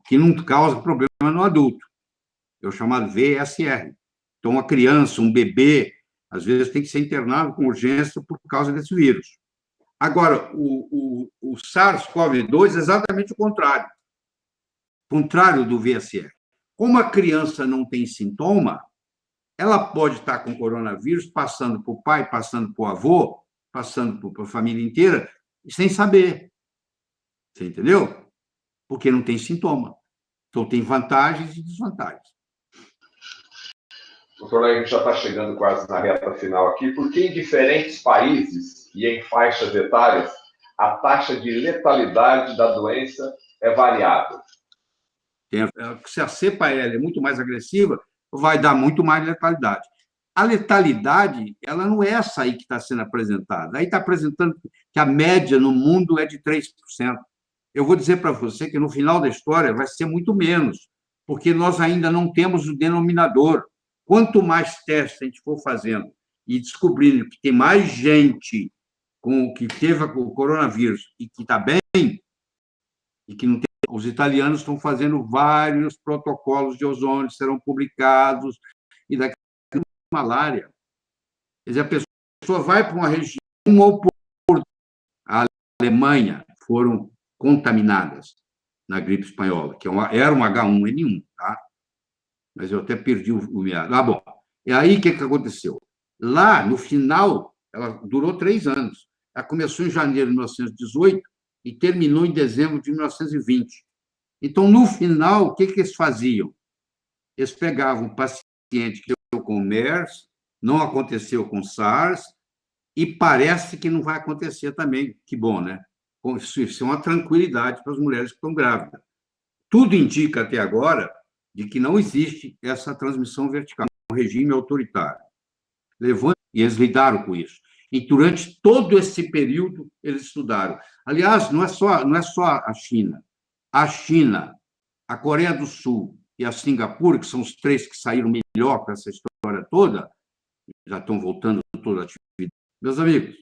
que não causa problema no adulto, é o chamado VSR. Então, uma criança, um bebê, às vezes tem que ser internado com urgência por causa desse vírus. Agora, o SARS-CoV-2 é exatamente o contrário do VSR. Como a criança não tem sintoma, ela pode estar com coronavírus, passando para o pai, passando para o avô, passando para a família inteira, sem saber. Você entendeu? Porque não tem sintoma. Então, tem vantagens e desvantagens. Doutor, a gente já está chegando quase na reta final aqui, porque em diferentes países e em faixas etárias, a taxa de letalidade da doença é variável. Se a cepa L é muito mais agressiva, vai dar muito mais letalidade. A letalidade, ela não é essa aí que está sendo apresentada. Aí está apresentando que a média no mundo é de 3%. Eu vou dizer para você que no final da história vai ser muito menos, porque nós ainda não temos o denominador. Quanto mais testes a gente for fazendo e descobrindo que tem mais gente que teve o coronavírus e que está bem, e que não tem. Os italianos estão fazendo vários protocolos de ozônio, serão publicados, e daqui a malária. Quer dizer, a pessoa vai para uma região ou por a Alemanha foram contaminadas na gripe espanhola, que era um H1N1, tá? Mas eu até perdi o meado. Bom. E aí, o que aconteceu? Lá, no final, ela durou 3 anos. Ela começou em janeiro de 1918 e terminou em dezembro de 1920. Então, no final, o que eles faziam? Eles pegavam um paciente que deu com MERS, não aconteceu com SARS, e parece que não vai acontecer também. Que bom, né? Isso é uma tranquilidade para as mulheres que estão grávidas. Tudo indica até agora de que não existe essa transmissão vertical, um regime autoritário. levando, e eles lidaram com isso. E durante todo esse período, eles estudaram. Aliás, não é só a China. A China, a Coreia do Sul e a Singapura, que são os três que saíram melhor para essa história toda, já estão voltando toda a atividade. Meus amigos,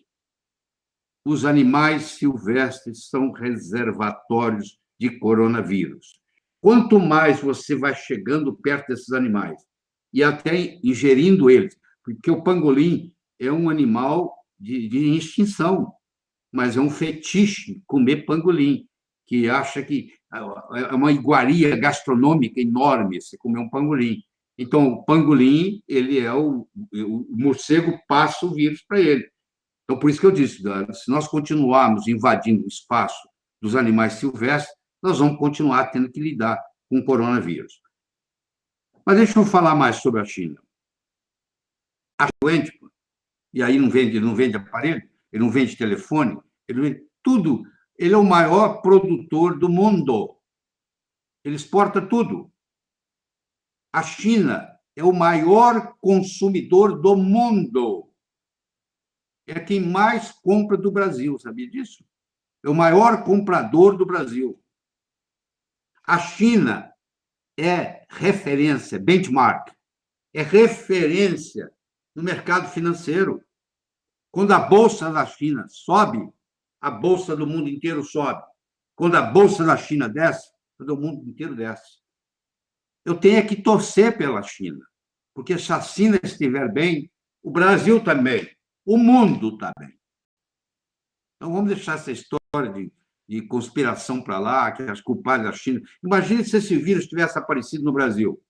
os animais silvestres são reservatórios de coronavírus. Quanto mais você vai chegando perto desses animais e até ingerindo eles, porque o pangolim é um animal de extinção, mas é um fetiche comer pangolim, que acha que é uma iguaria gastronômica enorme se comer um pangolim. Então, o pangolim, ele é o morcego passa o vírus para ele. Então, por isso que eu disse, se nós continuarmos invadindo o espaço dos animais silvestres, nós vamos continuar tendo que lidar com o coronavírus. Mas deixa eu falar mais sobre a China. A doente, e aí não vende aparelho, ele não vende telefone, ele vende tudo. Ele é o maior produtor do mundo. Ele exporta tudo. A China é o maior consumidor do mundo. É quem mais compra do Brasil, sabia disso? É o maior comprador do Brasil. A China é referência, benchmark, é referência no mercado financeiro. Quando a bolsa da China sobe, a bolsa do mundo inteiro sobe. Quando a bolsa da China desce, todo o mundo inteiro desce. Eu tenho que torcer pela China, porque se a China estiver bem, o Brasil também, o mundo também. Então, vamos deixar essa história de conspiração para lá, que as culpadas da China. Imagine se esse vírus tivesse aparecido no Brasil.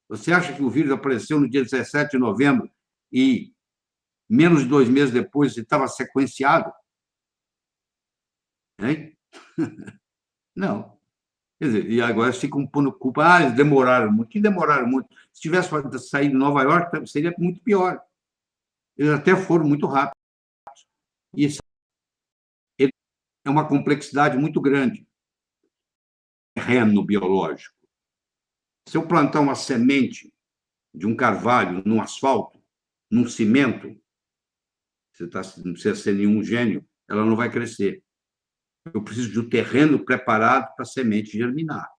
Você acha que o vírus apareceu no dia 17 de novembro e menos de 2 meses depois estava sequenciado? Hein? Não. Quer dizer, e agora ficam pondo culpa. Eles demoraram muito. Que demoraram muito? Se tivesse saído de Nova York, seria muito pior. Eles até foram muito rápidos. Isso é uma complexidade muito grande. Terreno biológico. Se eu plantar uma semente de um carvalho num asfalto, num cimento, não precisa ser nenhum gênio, ela não vai crescer. Eu preciso de um terreno preparado para a semente germinar.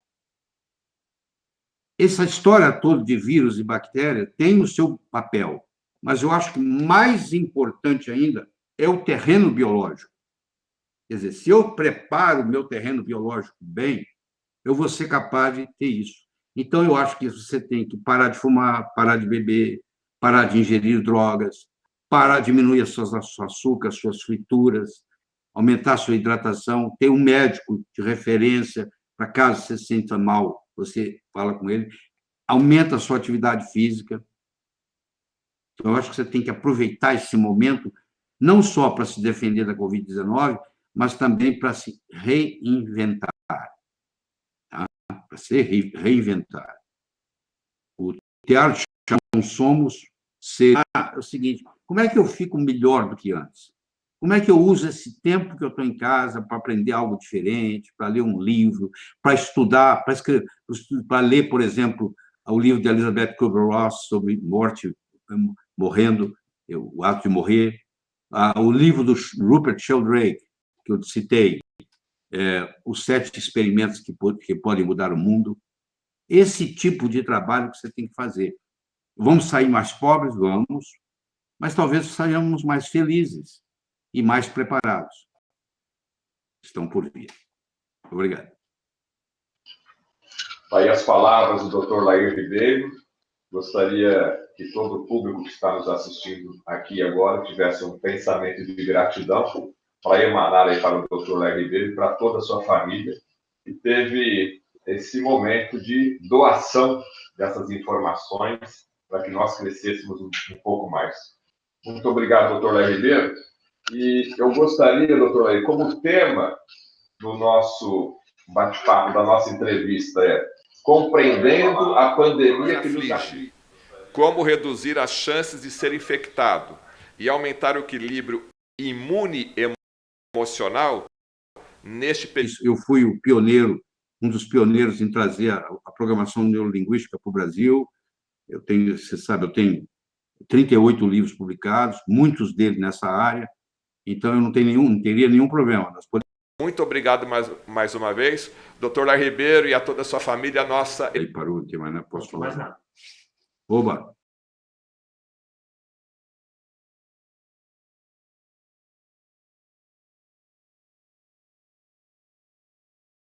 Essa história toda de vírus e bactéria tem o seu papel, mas eu acho que mais importante ainda é o terreno biológico. Quer dizer, se eu preparo o meu terreno biológico bem, eu vou ser capaz de ter isso. Então, eu acho que você tem que parar de fumar, parar de beber, parar de ingerir drogas, parar de diminuir as suas açúcares, as suas frituras, aumentar a sua hidratação, ter um médico de referência para caso você se sinta mal, você fala com ele, aumenta a sua atividade física. Então, eu acho que você tem que aproveitar esse momento, não só para se defender da Covid-19, mas também para se reinventar. Tá? Para se reinventar. O teatro chama Somos Ser. É o seguinte, como é que eu fico melhor do que antes? Como é que eu uso esse tempo que eu estou em casa para aprender algo diferente, para ler um livro, para estudar, para escrever, para ler, por exemplo, o livro de Elizabeth Kubler-Ross sobre morte, morrendo, o ato de morrer, o livro do Rupert Sheldrake, que eu citei, os 7 experimentos que podem mudar o mundo. Esse tipo de trabalho que você tem que fazer. Vamos sair mais pobres? Vamos, mas talvez saiamos mais felizes e mais preparados. Estão por vir. Obrigado. Aí as palavras do Dr. Lair Ribeiro. Gostaria que todo o público que está nos assistindo aqui agora tivesse um pensamento de gratidão para emanar aí para o Dr. Lair Ribeiro e para toda a sua família, que teve esse momento de doação dessas informações para que nós crescêssemos um pouco mais. Muito obrigado, Dr. Lair Ribeiro. E eu gostaria, Dr. Lair, como tema do nosso bate-papo, da nossa entrevista compreendendo a pandemia que nos aflige. Como reduzir as chances de ser infectado e aumentar o equilíbrio imune emocional neste período. Eu fui o pioneiro, um dos pioneiros em trazer a programação neurolinguística para o Brasil. Você sabe, eu tenho 38 livros publicados, muitos deles nessa área, então eu não teria nenhum problema. Muito obrigado mais uma vez, Dr. Larry Ribeiro, e a toda a sua família, nossa... Ele parou, mas não posso falar. Mais nada. Oba!